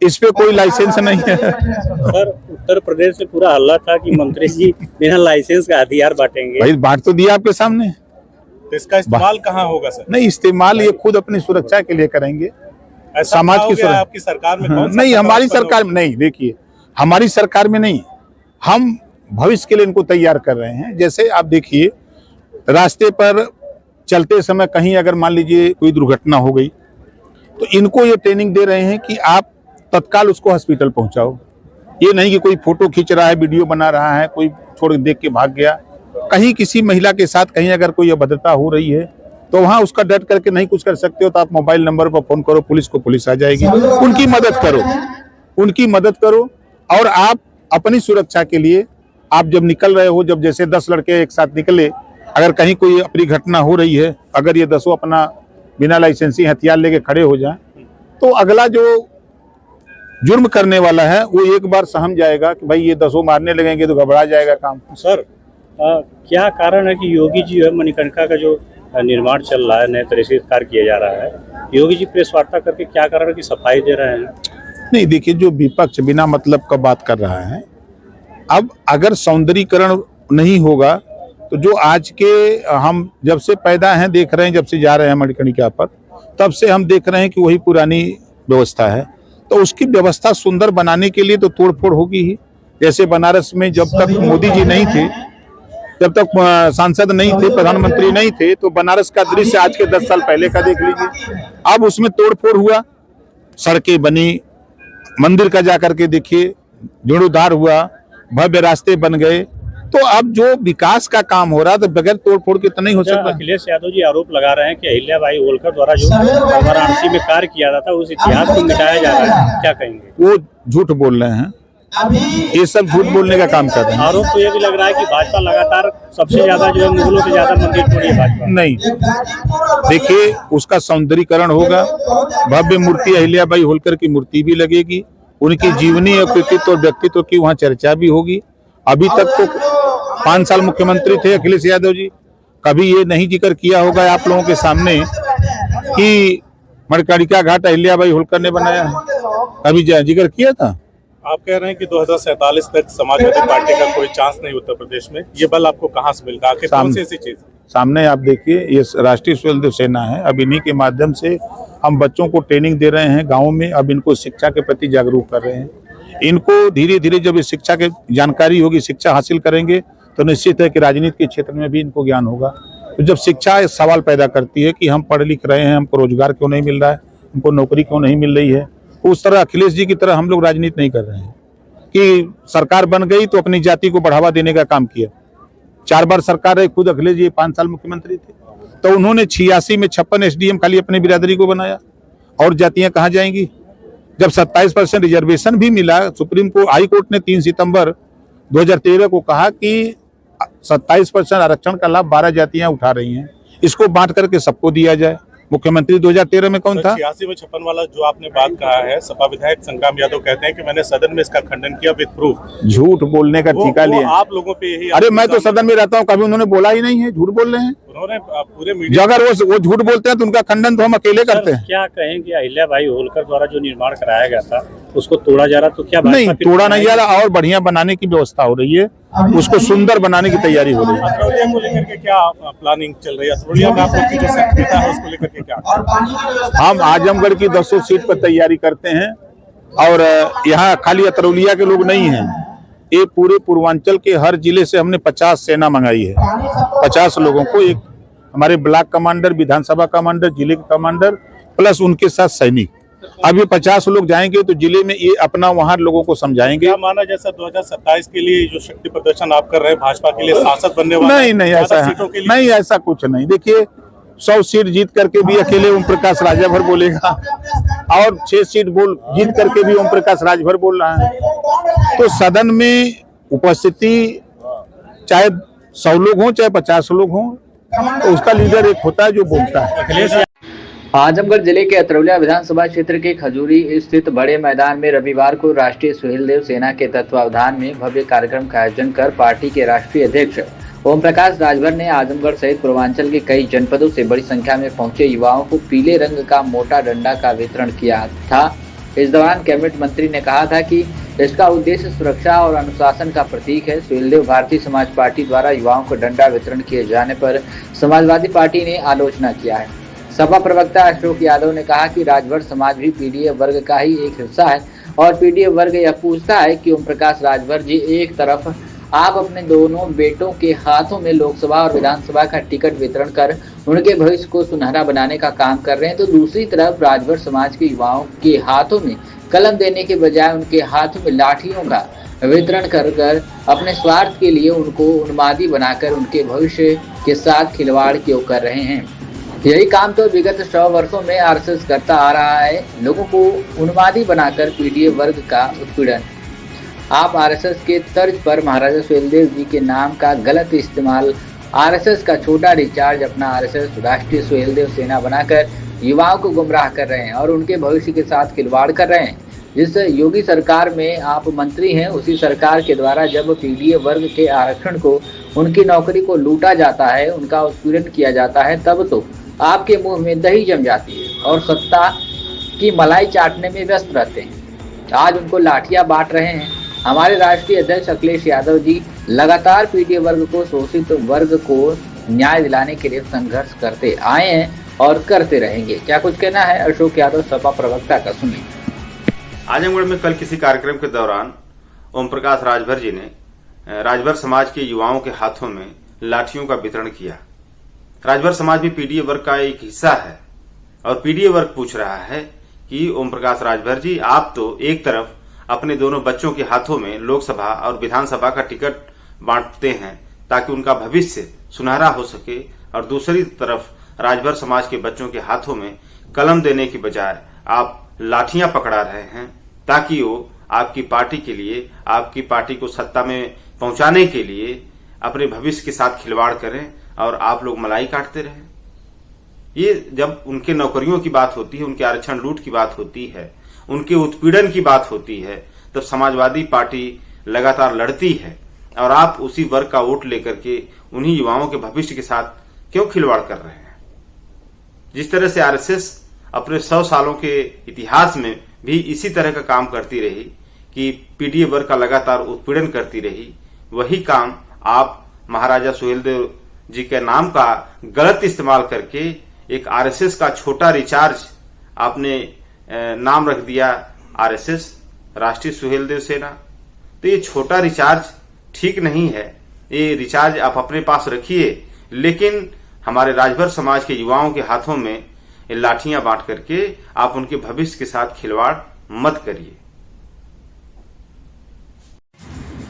F: इस पे कोई लाइसेंस नहीं है।
G: सर, उत्तर प्रदेश से पूरा हल्ला था कि मंत्री जी बिना लाइसेंस का हथियार बांटेंगे।
F: भाई बांट तो दिया आपके सामने,
G: तो इसका इस्तेमाल कहाँ होगा सर?
F: नहीं, इस्तेमाल ये खुद अपनी सुरक्षा के लिए करेंगे। समाज की सुरक्षा
G: आपकी सरकार में कौन सा?
F: नहीं, हमारी सरकार में नहीं। देखिए, हमारी सरकार में नहीं, हम भविष्य के लिए इनको तैयार कर रहे हैं। जैसे आप देखिए, रास्ते पर चलते समय कहीं अगर मान लीजिए कोई दुर्घटना हो गई तो इनको ये ट्रेनिंग दे रहे हैं कि आप तत्काल उसको हॉस्पिटल पहुंचाओ। ये नहीं कि कोई फोटो खींच रहा है, वीडियो बना रहा है, कोई छोड़ देख के भाग गया। कहीं किसी महिला के साथ कहीं अगर कोई अभद्रता हो रही है तो वहां उसका डट करके नहीं कुछ कर सकते हो तो आप मोबाइल नंबर पर फोन करो, पुलिस को, पुलिस आ जाएगी। उनकी मदद करो, उनकी मदद करो। और आप अपनी सुरक्षा के लिए आप जब निकल रहे हो, जब जैसे 10 लड़के एक साथ निकले, अगर कहीं कोई अपनी घटना हो रही है, अगर ये 10 अपना बिना लाइसेंसी हथियार लेके खड़े हो जाए तो अगला जो जुर्म करने वाला है वो एक बार सहम जाएगा कि भाई ये 10 मारने लगेंगे तो घबरा जाएगा काम।
G: सर, क्या कारण है कि योगी जी मणिकर्णिका का जो निर्माण चल रहा है, नए तरह से कार्य किया जा रहा है, योगी जी प्रेस वार्ता करके क्या कारण है कि सफाई दे रहे हैं?
F: नहीं, देखिए, जो विपक्ष बिना मतलब का बात कर रहा है, अब अगर सौंदर्यीकरण नहीं होगा तो जो आज के हम जब से पैदा हैं देख रहे हैं, जब से जा रहे हैं मणिकर्णिका पर, तब से हम देख रहे हैं कि वही पुरानी व्यवस्था है। तो उसकी व्यवस्था सुंदर बनाने के लिए तो तोड़फोड़ होगी ही। जैसे बनारस में जब तक मोदी जी नहीं थे, जब तक सांसद नहीं थे, प्रधानमंत्री नहीं थे, तो बनारस का दृश्य आज के 10 साल पहले का देख लीजिए। अब उसमें तोड़फोड़ हुआ, सड़कें बनी, मंदिर का जाकर के देखिए जीर्णोद्धार हुआ, भव्य रास्ते बन गए। तो अब जो विकास का काम हो रहा तो बगैर तोड़फोड़ के तो नहीं हो सकता।
G: अखिलेश यादव जी आरोप लगा रहे हैं कि अहिल्याबाई होलकर द्वारा जो वाराणसी में कार्य किया जाता है उस इतिहास को मिटाया जा रहा है, क्या कहेंगे?
F: वो झूठ बोल रहे हैं, ये सब झूठ बोलने का काम कर रहे हैं।
G: आरोप तो ये भी लग रहा है कि भाजपा लगातार सबसे ज्यादा जो है मुगलों से ज्यादा मंदिर तोड़ी है भाजपा।
F: नहीं, देखिए, उसका सौंदर्यीकरण होगा, भव्य मूर्ति अहिल्याबाई होलकर की मूर्ति भी लगेगी, उनकी जीवनी और कृतित्व और व्यक्तित्व की वहाँ चर्चा भी होगी। अभी तक तो 5 साल मुख्यमंत्री थे अखिलेश यादव जी, कभी ये नहीं जिक्र किया होगा आप लोगों के सामने कि मणिकर्णिका घाट अहिल्याबाई होलकर ने बनाया है, कभी जिक्र किया था?
G: आप कह रहे हैं कि 2047 तक समाजवादी पार्टी का कोई चांस नहीं उत्तर प्रदेश में, ये बल आपको कहाँ से मिलता है? कौन सी ऐसी चीज?
F: सामने आप देखिए, ये राष्ट्रीय स्वयंसेवक सेना है। अब इन्हीं के माध्यम से हम बच्चों को ट्रेनिंग दे रहे हैं गाँव में। अब इनको शिक्षा के प्रति जागरूक कर रहे हैं। इनको धीरे धीरे जब इस शिक्षा की जानकारी होगी, शिक्षा हासिल करेंगे तो निश्चित है कि राजनीति के क्षेत्र में भी इनको ज्ञान होगा। तो जब शिक्षा एक सवाल पैदा करती है कि हम पढ़ लिख रहे हैं, हमको रोजगार क्यों नहीं मिल रहा है, हमको नौकरी क्यों नहीं मिल रही है, उस तरह अखिलेश जी की तरह हम लोग राजनीति नहीं कर रहे हैं कि सरकार बन गई तो अपनी जाति को बढ़ावा देने का काम किया। 4 बार सरकार रही, खुद अखिलेश जी 5 साल मुख्यमंत्री थे। तो उन्होंने 86 में 56 एसडीएम खाली अपनी बिरादरी को बनाया, और जातियां कहाँ जाएंगी? जब 27% रिजर्वेशन भी मिला, सुप्रीम कोर्ट हाई कोर्ट ने 3 सितंबर 2013 को कहा कि 27% आरक्षण का लाभ 12 जातियां उठा रही हैं, इसको बांट करके सबको दिया जाए। मुख्यमंत्री 2013 में कौन था?
H: 86 में 56 वाला जो आपने बात कहा है, सपा विधायक संग्राम यादव कहते हैं कि मैंने सदन में इसका खंडन किया विद प्रूफ।
F: झूठ बोलने का ठीका लिया
H: आप लोगों पे यही।
F: अरे मैं तो सदन में रहता हूँ, कभी उन्होंने बोला ही नहीं है, झूठ बोल रहे हैं।
H: उन्होंने पूरे मीडिया,
F: अगर वो झूठ बोलते हैं तो उनका खंडन तो हम अकेले करते हैं।
G: क्या कहेंगे अहिल्या बाई होलकर द्वारा जो निर्माण कराया गया था उसको तोड़ा जा रहा, तो क्या
F: नहीं तोड़ा नहीं जा रहा, और बढ़िया बनाने की व्यवस्था हो रही है, उसको सुंदर बनाने की तैयारी हो रही है।
H: अतरौलिया को लेकर के क्या प्लानिंग चल रही है? अतरौलिया में आप लोग की जो सक्रियता है उसको लेकर के क्या?
F: हम आजमगढ़ की 200 सीट पर तैयारी करते हैं, और यहाँ खाली अतरौलिया के लोग नहीं हैं, ये पूरे पूर्वांचल के हर जिले से हमने 50 सेना मंगाई है। 50 लोगों को, एक हमारे ब्लॉक कमांडर, विधानसभा कमांडर, जिले के कमांडर, प्लस उनके साथ सैनिक। अब ये 50 लोग जाएंगे तो जिले में ये अपना वहां लोगों को समझाएंगे।
H: क्या माना जैसा 2027 के लिए जो शक्ति प्रदर्शन आप कर रहे हैं भाजपा के लिए सांसद बनने वाले?
F: नहीं ऐसा कुछ नहीं। देखिए 100 सीट जीत करके भी अकेले ओम प्रकाश राजभर बोलेगा, और 6 सीट जीत करके भी ओम प्रकाश राजभर बोल रहा है। तो सदन में उपस्थिति चाहे 100 लोग हों चाहे 50 लोग हों, तो उसका लीडर एक होता है जो बोलता है।
B: आजमगढ़ जिले के अतरौलिया विधानसभा क्षेत्र के खजूरी स्थित बड़े मैदान में रविवार को राष्ट्रीय सुहेलदेव सेना के तत्वावधान में भव्य कार्यक्रम का आयोजन कर पार्टी के राष्ट्रीय अध्यक्ष ओम प्रकाश राजभर ने आजमगढ़ सहित पूर्वांचल के कई जनपदों से बड़ी संख्या में पहुंचे युवाओं को पीले रंग का मोटा डंडा का वितरण किया था। इस दौरान कैबिनेट मंत्री ने कहा था कि इसका उद्देश्य सुरक्षा और अनुशासन का प्रतीक है। सुहेलदेव भारतीय समाज पार्टी द्वारा युवाओं को डंडा वितरण किए जाने पर समाजवादी पार्टी ने आलोचना किया है। सपा प्रवक्ता अशोक यादव ने कहा कि राजभर समाज भी पीडीएफ वर्ग का ही एक हिस्सा है, और पीडीएफ वर्ग यह पूछता है कि ओम प्रकाश राजभर जी एक तरफ आप अपने दोनों बेटों के हाथों में लोकसभा और विधानसभा का टिकट वितरण कर उनके भविष्य को सुनहरा बनाने का काम कर रहे हैं, तो दूसरी तरफ राजभर समाज के युवाओं के हाथों में कलम देने के बजाय उनके हाथों में लाठियों का वितरण कर अपने स्वार्थ के लिए उनको उन्मादी बनाकर उनके भविष्य के साथ खिलवाड़ क्यों कर रहे हैं। यही काम तो विगत 100 वर्षों में आरएसएस करता आ रहा है, लोगों को उन्मादी बनाकर पीडीएफ वर्ग का उत्पीड़न। आप आरएसएस के तर्ज पर महाराजा सुहेलदेव जी के नाम का गलत इस्तेमाल, आरएसएस का छोटा रिचार्ज अपना आरएसएस राष्ट्रीय सुहेलदेव सेना बनाकर युवाओं को गुमराह कर रहे हैं और उनके भविष्य के साथ खिलवाड़ कर रहे हैं। जिस योगी सरकार में आप मंत्री हैं, उसी सरकार के द्वारा जब पीडीएफ वर्ग के आरक्षण को, उनकी नौकरी को लूटा जाता है, उनका उत्पीड़न किया जाता है, तब तो आपके मुंह में दही जम जाती है और सत्ता की मलाई चाटने में व्यस्त रहते हैं। आज उनको लाठियां बांट रहे हैं। हमारे राष्ट्रीय अध्यक्ष अखिलेश यादव जी लगातार पीडीएफ वर्ग को, शोषित वर्ग को न्याय दिलाने के लिए संघर्ष करते आए हैं और करते रहेंगे। क्या कुछ कहना है अशोक यादव सपा प्रवक्ता का, सुनिए।
I: आजमगढ़ में कल किसी कार्यक्रम के दौरान ओम प्रकाश राजभर जी ने राजभर समाज के युवाओं के हाथों में लाठियों का वितरण किया। राजभर समाज भी पीडीएफ वर्ग का एक हिस्सा है, और पीडीएफ वर्ग पूछ रहा है कि ओम प्रकाश राजभर जी, आप तो एक तरफ अपने दोनों बच्चों के हाथों में लोकसभा और विधानसभा का टिकट बांटते हैं ताकि उनका भविष्य सुनहरा हो सके, और दूसरी तरफ राजभर समाज के बच्चों के हाथों में कलम देने की बजाय आप लाठियां पकड़ा रहे हैं ताकि वो आपकी पार्टी के लिए, आपकी पार्टी को सत्ता में पहुंचाने के लिए अपने भविष्य के साथ खिलवाड़ करें और आप लोग मलाई काटते रहें। ये जब उनके नौकरियों की बात होती है, उनके आरक्षण लूट की बात होती है, उनके उत्पीड़न की बात होती है, तब समाजवादी पार्टी लगातार लड़ती है, और आप उसी वर्ग का वोट लेकर के उन्हीं युवाओं के भविष्य के साथ क्यों खिलवाड़ कर रहे हैं। जिस तरह से आरएसएस अपने 100 सालों के इतिहास में भी इसी तरह का काम करती रही कि पीडीएफ वर्ग का लगातार उत्पीड़न करती रही, वही काम आप महाराजा सुहेलदेव जी के नाम का गलत इस्तेमाल करके एक आरएसएस का छोटा रिचार्ज आपने नाम रख दिया आरएसएस राष्ट्रीय सुहेलदेव सेना। तो ये छोटा रिचार्ज ठीक नहीं है। ये रिचार्ज आप अपने पास रखिए, लेकिन हमारे राजभर समाज के युवाओं के हाथों में लाठियां बांट करके आप उनके भविष्य के साथ खिलवाड़ मत करिए।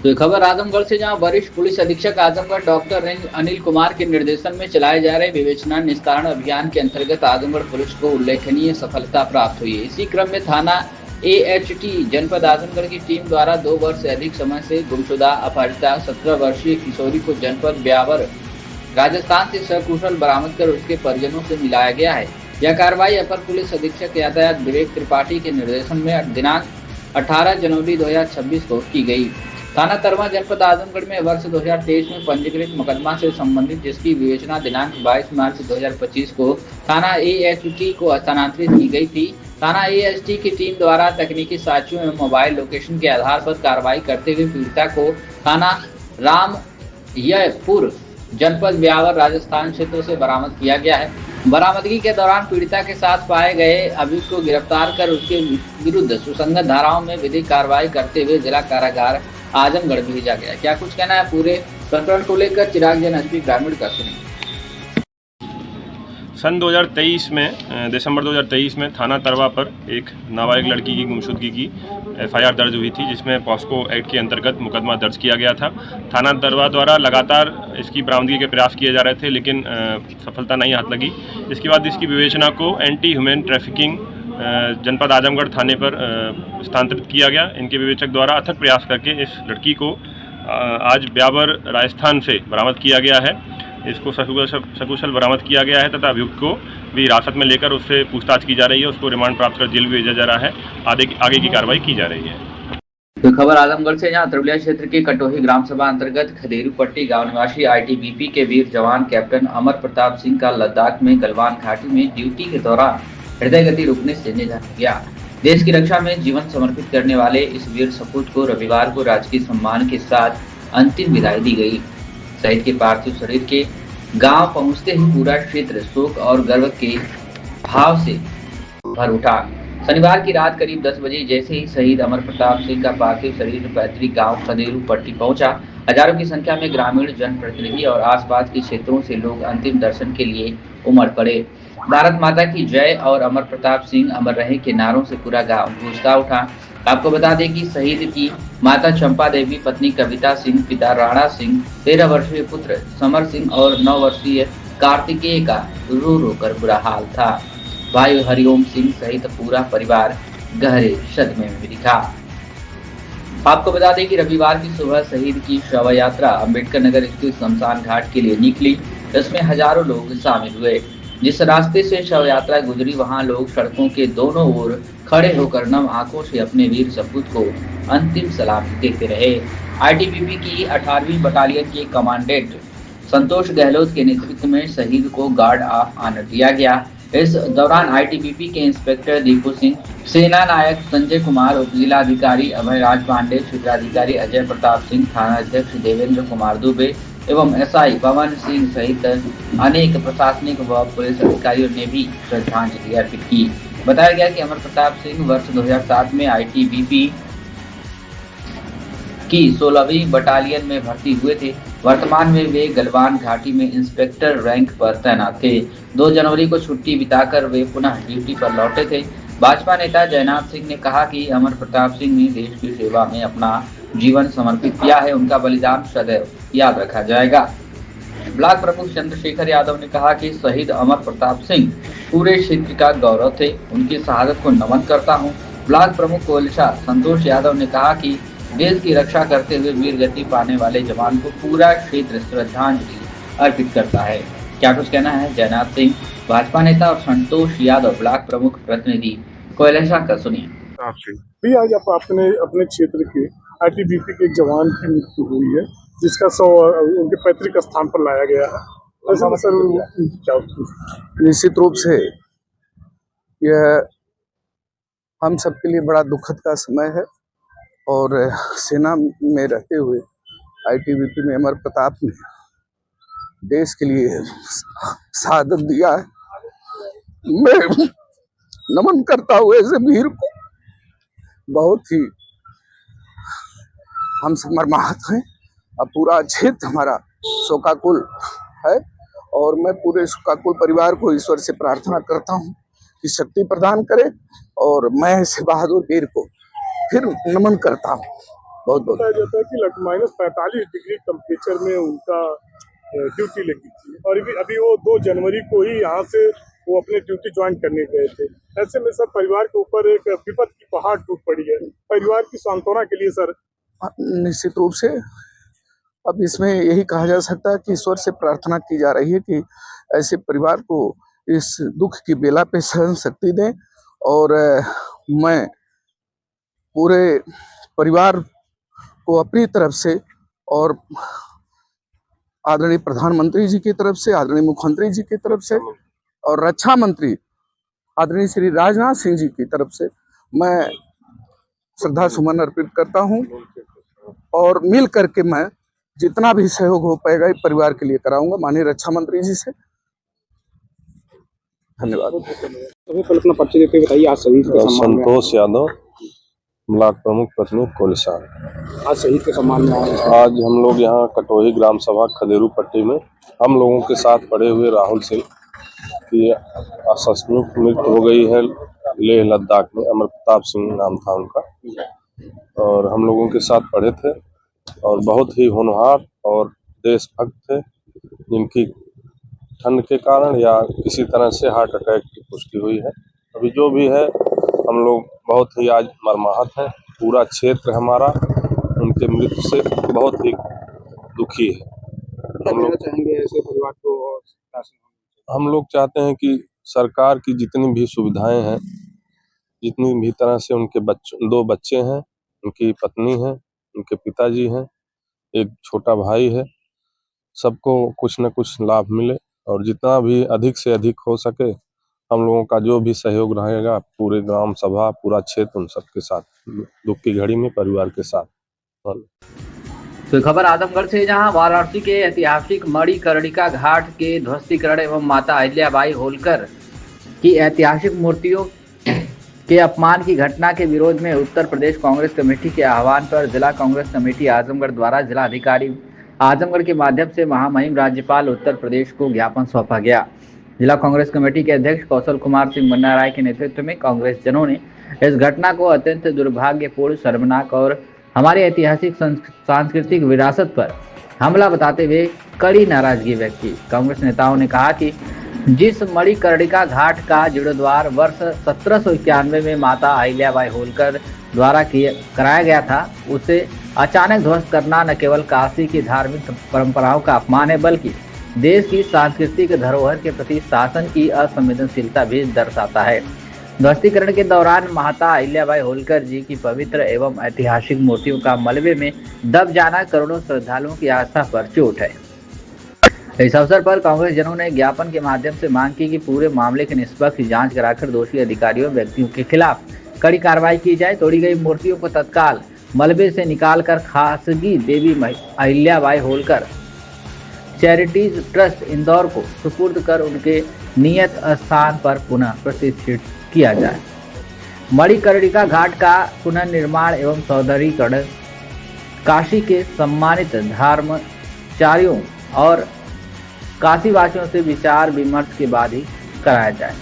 B: तो ये खबर आजमगढ़ से, जहां वरिष्ठ पुलिस अधीक्षक आजमगढ़ डॉक्टर रेंज अनिल कुमार के निर्देशन में चलाए जा रहे विवेचना निस्तारण अभियान के अंतर्गत आजमगढ़ पुलिस को उल्लेखनीय सफलता प्राप्त हुई है। इसी क्रम में थाना AHT जनपद आजमगढ़ की टीम द्वारा 2 वर्ष से अधिक समय से गुमशुदा अपहरिता 17 वर्षीय किशोरी को जनपद ब्यावर राजस्थान से सकुशल बरामद कर उसके परिजनों से मिलाया गया है। यह कार्रवाई अपर पुलिस अधीक्षक यातायात विवेक त्रिपाठी के निर्देशन में दिनांक 18 जनवरी 2026 को की गई। थाना तरवा जनपद आजमगढ़ में वर्ष 2023 में पंजीकृत मुकदमा से संबंधित जिसकी विवेचना दिनांक 22 मार्च 2025 को थाना AHT को हस्तांतरित की गई थी। थाना AHT की टीम द्वारा तकनीकी साक्ष्यों एवं मोबाइल लोकेशन के आधार पर कार्रवाई करते हुए पीड़िता को थाना रामयपुर जनपद ब्यावर राजस्थान क्षेत्र से बरामद किया गया है। बरामदगी के दौरान पीड़िता के साथ पाए गए अभियुक्त को गिरफ्तार कर उसके विरुद्ध सुसंगत धाराओं में विधिक कार्रवाई करते हुए जिला कारागार आजमगढ़ भेजा गया। क्या कुछ कहना है पूरे प्रकरण को लेकर, चिराग जैन एसपी ग्रामीण का सुनिए।
J: सन 2023 में दिसंबर 2023 में थाना तरवा पर एक नाबालिग लड़की की गुमशुदगी की FIR दर्ज हुई थी, जिसमें पॉस्को एक्ट के अंतर्गत मुकदमा दर्ज किया गया था। थाना तरवा द्वारा लगातार इसकी बरामदगी के प्रयास किए जा रहे थे, लेकिन सफलता नहीं हाथ लगी। इसके बाद इसकी विवेचना को एंटी ह्यूमन ट्रैफिकिंग जनपद आजमगढ़ थाने पर स्थानांतरित किया गया। इनके विवेचक द्वारा अथक प्रयास करके इस लड़की को आज ब्यावर राजस्थान से बरामद किया गया है। इसको सकुशल बरामद किया गया है तथा अभियुक्त को भी हिरासत में लेकर उससे पूछताछ की जा रही है। उसको रिमांड प्राप्त कर जेल भेजा जा रहा है। आगे की कार्रवाई की जा रही है।
B: तो खबर आजमगढ़ से, जहां त्रिवलिया क्षेत्र के कटोही ग्राम सभा अंतर्गत खदेरूपट्टी गांव निवासी ITBP के वीर जवान कैप्टन अमर प्रताप सिंह का लद्दाख में गलवान घाटी में ड्यूटी के दौरान हृदय गति रुकने से निधन हो गया। देश की रक्षा में जीवन समर्पित करने वाले इस वीर सपूत को रविवार को राजकीय सम्मान के साथ अंतिम विदाई दी गई। शहीद के पार्थिव शरीर के गांव पहुंचते ही पूरा क्षेत्र शोक और गर्व के भाव से भर उठा। शनिवार की रात करीब 10 बजे जैसे ही शहीद अमर प्रताप सिंह का पार्थिव शरीर पैतृक गांव खदेरूपट्टी पहुंचा, हजारों की संख्या में ग्रामीण जनप्रतिनिधि और आसपास के क्षेत्रों से लोग अंतिम दर्शन के लिए उमड़ पड़े। भारत माता की जय और अमर प्रताप सिंह अमर रहे के नारों से पूरा गांव गूंजता उठा। आपको बता दें कि शहीद की माता चंपा देवी, पत्नी कविता सिंह, पिता राणा सिंह, 13 वर्षीय पुत्र समर सिंह और 9 वर्षीय कार्तिकेय का रो रो कर बुरा हाल था। भाई हरिओम सिंह सहित पूरा परिवार गहरे सदमे में दिखा। आपको बता दें कि रविवार की सुबह शहीद की शव यात्रा अम्बेडकर नगर स्थित शमशान घाट के लिए निकली। इसमें हजारों लोग शामिल हुए। जिस रास्ते से शव यात्रा गुजरी, वहां लोग सड़कों के दोनों ओर खड़े होकर नम आंखों से अपने वीर सपूत को अंतिम सलामी देते रहे। ITBP की 18वीं बटालियन के कमांडेंट संतोष गहलोत के नेतृत्व में शहीद को गार्ड ऑफ ऑनर दिया गया। इस दौरान ITBP के इंस्पेक्टर दीपू सिंह, सेना नायक संजय कुमार, उप जिलाधिकारी अभय राज पांडे, क्षेत्राधिकारी अजय प्रताप सिंह, थाना अध्यक्ष देवेंद्र कुमार दुबे एवं SI पवन सिंह सहित अनेक प्रशासनिक व पुलिस अधिकारियों ने भी श्रद्धांजलि अर्पित की। बताया गया कि अमर प्रताप सिंह वर्ष 2007 में ITBP की 16वीं बटालियन में भर्ती हुए थे। वर्तमान में वे गलवान घाटी में इंस्पेक्टर रैंक पर तैनात थे। 2 जनवरी को छुट्टी बिताकर वे पुनः ड्यूटी पर लौटे थे। भाजपा नेता जयनाथ सिंह ने कहा कि अमर प्रताप सिंह ने देश की सेवा में अपना जीवन समर्पित किया है। उनका बलिदान सदैव याद रखा जाएगा। ब्लॉक प्रमुख चंद्रशेखर यादव ने कहा कि शहीद अमर प्रताप सिंह पूरे क्षेत्र का गौरव थे। उनकी शहादत को नमन करता हूं। ब्लॉक प्रमुख कोयलसा संतोष यादव ने कहा कि देश की रक्षा करते हुए वीर गति पाने वाले जवान को पूरा क्षेत्र श्रद्धांजलि अर्पित करता है। क्या कुछ कहना है जयनाथ सिंह, भाजपा नेता, और संतोष यादव ब्लॉक प्रमुख प्रतिनिधि कोयलसा का, सुनिए।
K: भैया आज अपने क्षेत्र के ITBP के एक जवान की मृत्यु हुई है, जिसका उनके पैतृक स्थान पर लाया गया है। ऐसे में सर
L: निश्चित रूप से यह हम सबके लिए बड़ा दुखद का समय है और सेना में रहते हुए ITBP में अमर प्रताप ने देश के लिए शहादत दिया है। मैं नमन करता हूँ ऐसे वीर को। बहुत ही हम सब मर्माहत हैं। अब पूरा क्षेत्र हमारा शोकाकुल है और मैं पूरे शोकाकुल परिवार को ईश्वर से प्रार्थना करता हूँ कि शक्ति प्रदान करे और मैं ऐसे बहादुर वीर को फिर नमन करता हूँ। बहुत बहुत
K: बताया जाता है कि -45 डिग्री टेम्परेचर में उनका ड्यूटी लगी थी और अभी वो 2 जनवरी को ही यहाँ से वो अपने ड्यूटी ज्वाइन करने गए थे। ऐसे में सर परिवार के ऊपर एक विपद की पहाड़ टूट पड़ी है। परिवार की सांत्वना के लिए सर
L: निश्चित रूप से अब इसमें यही कहा जा सकता है कि ईश्वर से प्रार्थना की जा रही है कि ऐसे परिवार को इस दुख की बेला पे सहन शक्ति दें और मैं पूरे परिवार को अपनी तरफ से और आदरणीय प्रधानमंत्री जी की तरफ से, आदरणीय मुख्यमंत्री जी की तरफ से और रक्षा मंत्री आदरणीय श्री राजनाथ सिंह जी की तरफ से मैं श्रद्धा सुमन अर्पित करता हूं और मिल करके मैं जितना भी सहयोग हो पाएगा परिवार के लिए कराऊंगा माननीय रक्षा मंत्री जी से। धन्यवाद।
K: कल अपना परिचय देते बताइए। आज शहीद के सम्मान में
M: संतोष यादव, ब्लॉक प्रमुख प्रतिनिधि कोलिसार।
K: आज शहीद के सम्मान में आए।
M: आज हम लोग यहाँ कटोही ग्राम सभा खदेरू पट्टी में हम लोगों के साथ पड़े हुए राहुल सिंह की आकस्मिक मृत्यु हो गई है लेह लद्दाख में। अमर प्रताप सिंह नाम था उनका और हम लोगों के साथ पढ़े थे और बहुत ही होनहार और देशभक्त थे, जिनकी ठंड के कारण या किसी तरह से हार्ट अटैक की पुष्टि हुई है। अभी जो भी है हम लोग बहुत ही आज मर्माहत हैं। पूरा क्षेत्र हमारा उनके मृत्यु से बहुत ही दुखी है। हम लोग
K: चाहेंगे ऐसे परिवार को और
M: हम लोग चाहते हैं कि सरकार की जितनी भी सुविधाएं हैं, जितनी भी तरह से उनके बच्चों 2 बच्चे हैं, उनकी पत्नी है, उनके पिताजी हैं, एक छोटा भाई है, सबको कुछ न कुछ लाभ मिले और जितना भी अधिक से अधिक हो सके हम लोगों का जो भी सहयोग रहेगा पूरे ग्राम सभा पूरा क्षेत्र उन सबके साथ दुख की घड़ी में परिवार के साथ।
B: तो खबर आजमगढ़ से, जहां वाराणसी के ऐतिहासिक मणिकर्णिका घाट के ध्वस्तीकरण एवं माता अहिल्याबाई होलकर की ऐतिहासिक मूर्तियों के अपमान की घटना के विरोध में उत्तर प्रदेश कांग्रेस कमेटी के आह्वान पर जिला कांग्रेस कमेटी आजमगढ़ द्वारा जिलाधिकारी आजमगढ़ के माध्यम से महामहिम राज्यपाल उत्तर प्रदेश को ज्ञापन सौंपा गया। जिला कांग्रेस कमेटी के अध्यक्ष कौशल कुमार सिंह मन्ना राय के नेतृत्व में कांग्रेस जनों ने इस घटना को अत्यंत दुर्भाग्यपूर्ण, शर्मनाक और हमारी ऐतिहासिक सांस्कृतिक विरासत पर हमला बताते हुए कड़ी नाराजगी व्यक्त की। कांग्रेस नेताओं ने कहा कि जिस मणिकर्णिका घाट का जीर्णोद्वार वर्ष 1791 में माता अहिल्याबाई होलकर द्वारा कराया गया था, उसे अचानक ध्वस्त करना न केवल काशी की धार्मिक परंपराओं का अपमान है, बल्कि देश की सांस्कृतिक धरोहर के प्रति शासन की असंवेदनशीलता भी दर्शाता है। ध्वस्तीकरण के दौरान माता अहिल्याबाई होलकर जी की पवित्र एवं ऐतिहासिक मूर्तियों का मलबे में दब जाना करोड़ों श्रद्धालुओं की आस्था पर चोट है। इस अवसर पर कांग्रेस जनों ने ज्ञापन के माध्यम से मांग की कि पूरे मामले की निष्पक्ष जांच कराकर दोषी अधिकारियों व्यक्तियों के खिलाफ कड़ी कार्रवाई की जाए। तोड़ी गई मूर्तियों को तत्काल मलबे से निकालकर खासगी देवी अहिल्याबाई होलकर चैरिटीज ट्रस्ट इंदौर को सुपुर्द कर उनके नियत स्थान पर पुनः प्रतिष्ठित किया जाए। मणिकर्णिका घाट का पुनर्निर्माण एवं सौंदर्यीकरण काशी के सम्मानित धर्माचार्यों और काशीवासियों से विचार विमर्श के बाद ही कराया जाए।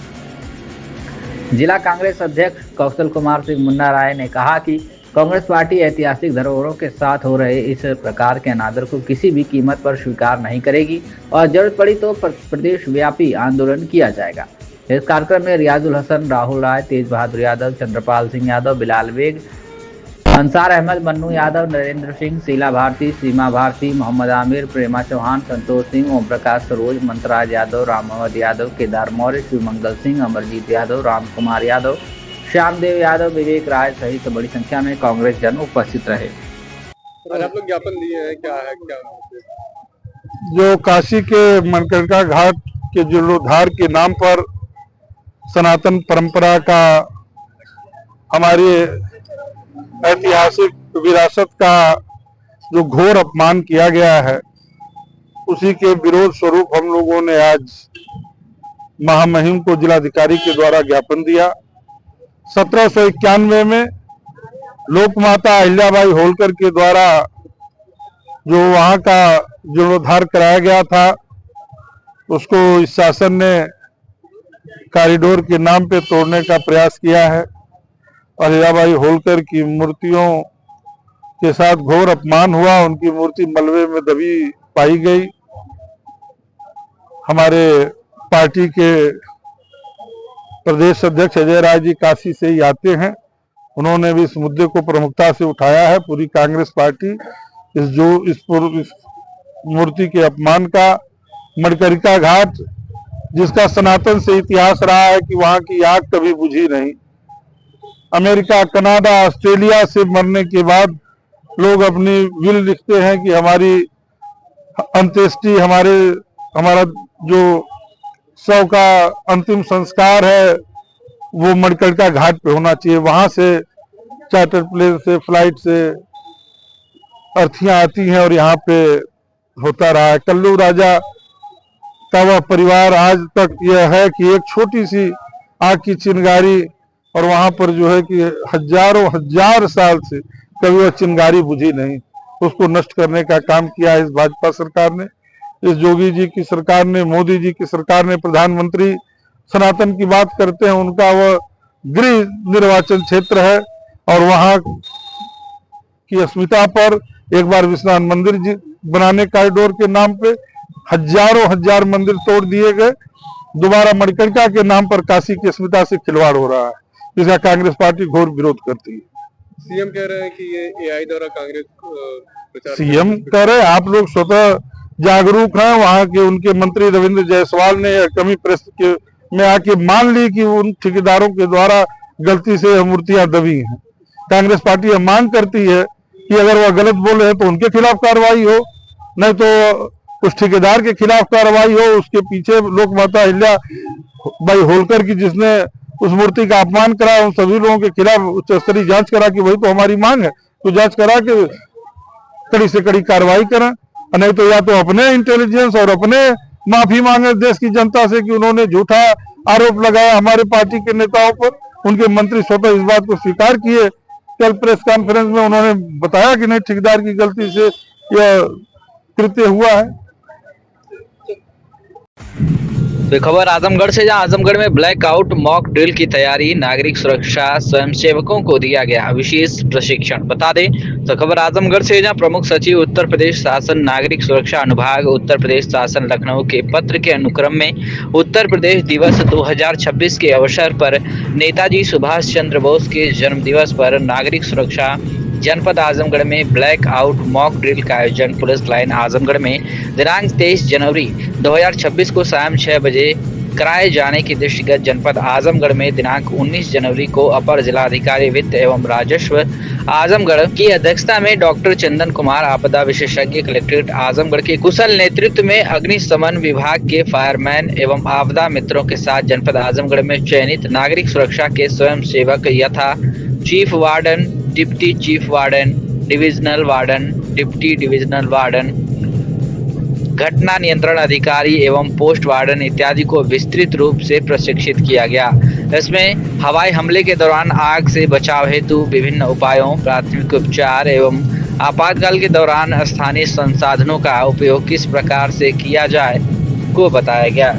B: जिला कांग्रेस अध्यक्ष कौशल कुमार सिंह मुन्ना राय ने कहा कि कांग्रेस पार्टी ऐतिहासिक धरोहरों के साथ हो रहे इस प्रकार के अनादर को किसी भी कीमत पर स्वीकार नहीं करेगी और जरूरत पड़ी तो प्रदेश व्यापी आंदोलन किया जाएगा। इस कार्यक्रम में रियाजुल हसन, राहुल राय, तेज बहादुर यादव, चंद्रपाल सिंह यादव, बिलाल बेग, अंसार अहमद, मन्नू यादव, नरेंद्र सिंह, शीला भारती, सीमा भारती, मोहम्मद आमिर, प्रेमा चौहान, संतोष सिंह, ओम प्रकाश सरोज, मंतराज यादव, राम मोहम्मद यादव, केदार मौर्य, शिवमंगल सिंह, अमरजीत यादव, राम कुमार यादव, श्यामदेव यादव, विवेक राय सहित बड़ी संख्या में कांग्रेस जन उपस्थित रहे।
K: आप लोग ज्ञापन दिए हैं, क्या है क्या?
F: जो काशी के मणिकर्णिका घाट के जीर्णोद्धार के नाम पर सनातन परंपरा का, हमारी ऐतिहासिक विरासत का जो घोर अपमान किया गया है, उसी के विरोध स्वरूप हम लोगों ने आज महामहिम को जिलाधिकारी के द्वारा ज्ञापन दिया। 1791 में लोकमाता अहिल्याबाई होलकर के द्वारा जो वहां का जीर्णोद्धार कराया गया था, उसको इस शासन ने कॉरिडोर के नाम पे तोड़ने का प्रयास किया है। अहिल्याबाई होलकर की मूर्तियों के साथ घोर अपमान हुआ। उनकी मूर्ति मलबे में दबी पाई गई। हमारे पार्टी के प्रदेश अध्यक्ष अजय राय जी काशी से ही आते हैं। उन्होंने भी इस मुद्दे को प्रमुखता से उठाया है। पूरी कांग्रेस पार्टी इस मूर्ति के अपमान का, मणिकर्णिका घाट जिसका सनातन से इतिहास रहा है कि वहां की आग कभी बुझी नहीं। अमेरिका, कनाडा, ऑस्ट्रेलिया से मरने के बाद लोग अपनी विल लिखते हैं कि हमारी अंत्येष्टि, हमारा जो शव का अंतिम संस्कार है वो मणिकर्णिका घाट पे होना चाहिए। वहां से चार्टर प्लेन से, फ्लाइट से अर्थियां आती हैं और यहाँ पे होता रहा है। कल्लू राजा का वह परिवार आज तक यह है कि एक छोटी सी आग की चिंगारी, और वहां पर जो है कि हजार साल से कभी वह चिंगारी बुझी नहीं, उसको नष्ट करने का काम किया है इस भाजपा सरकार ने, इस योगी जी की सरकार ने, मोदी जी की सरकार ने। प्रधानमंत्री सनातन की बात करते हैं, उनका वह गृह निर्वाचन क्षेत्र है और वहां की अस्मिता पर एक बार विश्वनाथ मंदिर बनाने कॉरिडोर के नाम पे हजार मंदिर तोड़ दिए गए। दोबारा मणिकर्णिका के नाम पर काशी की अस्मिता से खिलवाड़ हो रहा है, जिसका कांग्रेस पार्टी घोर विरोध करती है।
C: सीएम कह रहे हैं कि ये एआई द्वारा कांग्रेस
F: सीएम कह रहे, आप लोग स्वतः जागरूक हैं। वहां के उनके मंत्री रविंद्र जायसवाल ने कमी प्रेस के में आके मान ली कि उन ठेकेदारों के द्वारा गलती से मूर्तियां दबी हैं। कांग्रेस पार्टी यह मांग करती है कि अगर वह गलत बोल रहे हैं तो उनके खिलाफ कार्रवाई हो, नहीं तो उस ठेकेदार के खिलाफ कार्रवाई हो। उसके पीछे लोक माता अहिल्या बाई होलकर की जिसने उस मूर्ति का अपमान करा, उन सभी लोगों के खिलाफ उच्च स्तरीय जांच करा कि वही तो हमारी मांग है, तो जांच करा के कड़ी से कड़ी कार्रवाई करें। नहीं तो या तो अपने इंटेलिजेंस और अपने माफी मांगे देश की जनता से कि उन्होंने झूठा आरोप लगाया हमारे पार्टी के नेताओं पर। उनके मंत्री स्वतः इस बात को स्वीकार किए। कल प्रेस कॉन्फ्रेंस में उन्होंने बताया कि नहीं, ठेकेदार की गलती से यह कृत्य हुआ है।
B: तो खबर आजमगढ़ से, जहां आजमगढ़ में ब्लैकआउट मॉक ड्रिल की तैयारी, नागरिक सुरक्षा स्वयंसेवकों को दिया गया विशेष प्रशिक्षण। बता दें तो खबर आजमगढ़ से, जहां प्रमुख सचिव उत्तर प्रदेश शासन नागरिक सुरक्षा अनुभाग उत्तर प्रदेश शासन लखनऊ के पत्र के अनुक्रम में उत्तर प्रदेश दिवस 2026 के अवसर पर नेताजी सुभाष चंद्र बोस के जन्म दिवस पर नागरिक सुरक्षा जनपद आजमगढ़ में ब्लैक आउट मॉक ड्रिल का आयोजन पुलिस लाइन आजमगढ़ में दिनांक 23 जनवरी 2026 को शाम 6 बजे कराए जाने की दृष्टिगत जनपद आजमगढ़ में दिनांक 19 जनवरी को अपर जिलाधिकारी वित्त एवं राजस्व आजमगढ़ की अध्यक्षता में डॉक्टर चंदन कुमार आपदा विशेषज्ञ कलेक्ट्रेट आजमगढ़ के कुशल नेतृत्व में अग्निशमन विभाग के फायरमैन एवं आपदा मित्रों के साथ जनपद आजमगढ़ में चयनित नागरिक सुरक्षा के स्वयं सेवक यथा chief warden, deputy chief warden, divisional warden, deputy divisional warden, घटना नियंत्रण अधिकारी एवं पोस्ट वार्डन इत्यादि को विस्तृत रूप से प्रशिक्षित किया गया। इसमें हवाई हमले के दौरान आग से बचाव हेतु विभिन्न उपायों, प्राथमिक उपचार एवं आपातकाल के दौरान स्थानीय संसाधनों का उपयोग किस प्रकार से किया जाए को बताया गया।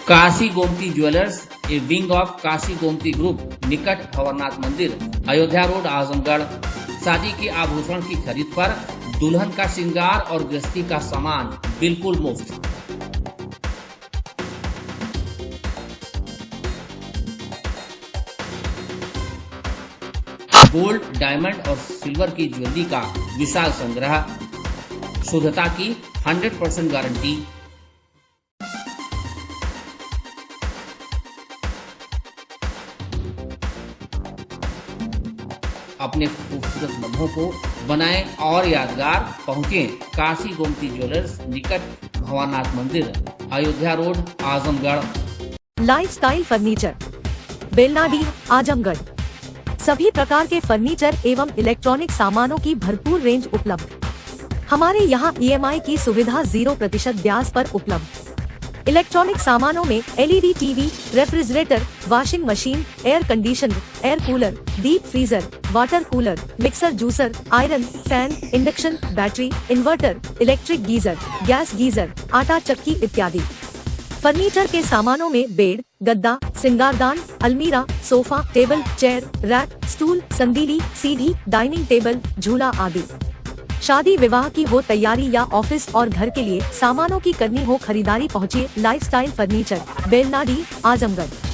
A: Kashi Gomti jewellers, A wing of Kashi Gomti group, निकट भंवरनाथ मंदिर, अयोध्या रोड, आजमगढ़। शादी के आभूषण की खरीद पर दुल्हन का श्रृंगार और गृहस्थी का सामान बिल्कुल मुफ्त। गोल्ड, डायमंड और सिल्वर की ज्वेलरी का विशाल संग्रह, शुद्धता की 100% गारंटी। अपने खूबसूरत लम्हों को बनाएं और यादगार पहुंचे काशी गोमती ज्वेलर्स, निकट भवानाथ मंदिर, Ayodhya road, Azamgarh.
N: Lifestyle furniture, Belnadi, Azamgarh. सभी प्रकार के फर्नीचर एवं इलेक्ट्रॉनिक सामानों की भरपूर रेंज उपलब्ध। हमारे यहाँ EMI की सुविधा 0% ब्याज पर उपलब्ध। इलेक्ट्रॉनिक सामानों में LED TV, refrigerator, washing machine, air conditioner, air cooler, deep freezer, water cooler, mixer juicer, iron, fan, induction, battery, inverter, electric geyser, gas geyser, आटा चक्की इत्यादि। फर्नीचर के सामानों में बेड, गद्दा, सिंगारदान, अलमीरा, sofa, table, chair, rack, stool, संदीली, सीढ़ी, डाइनिंग टेबल, झूला आदि। शादी विवाह की हो तैयारी या ऑफिस और घर के लिए सामानों की करनी हो खरीदारी, पहुंचिए लाइफस्टाइल फर्नीचर, बेलनाडी, आजमगढ़।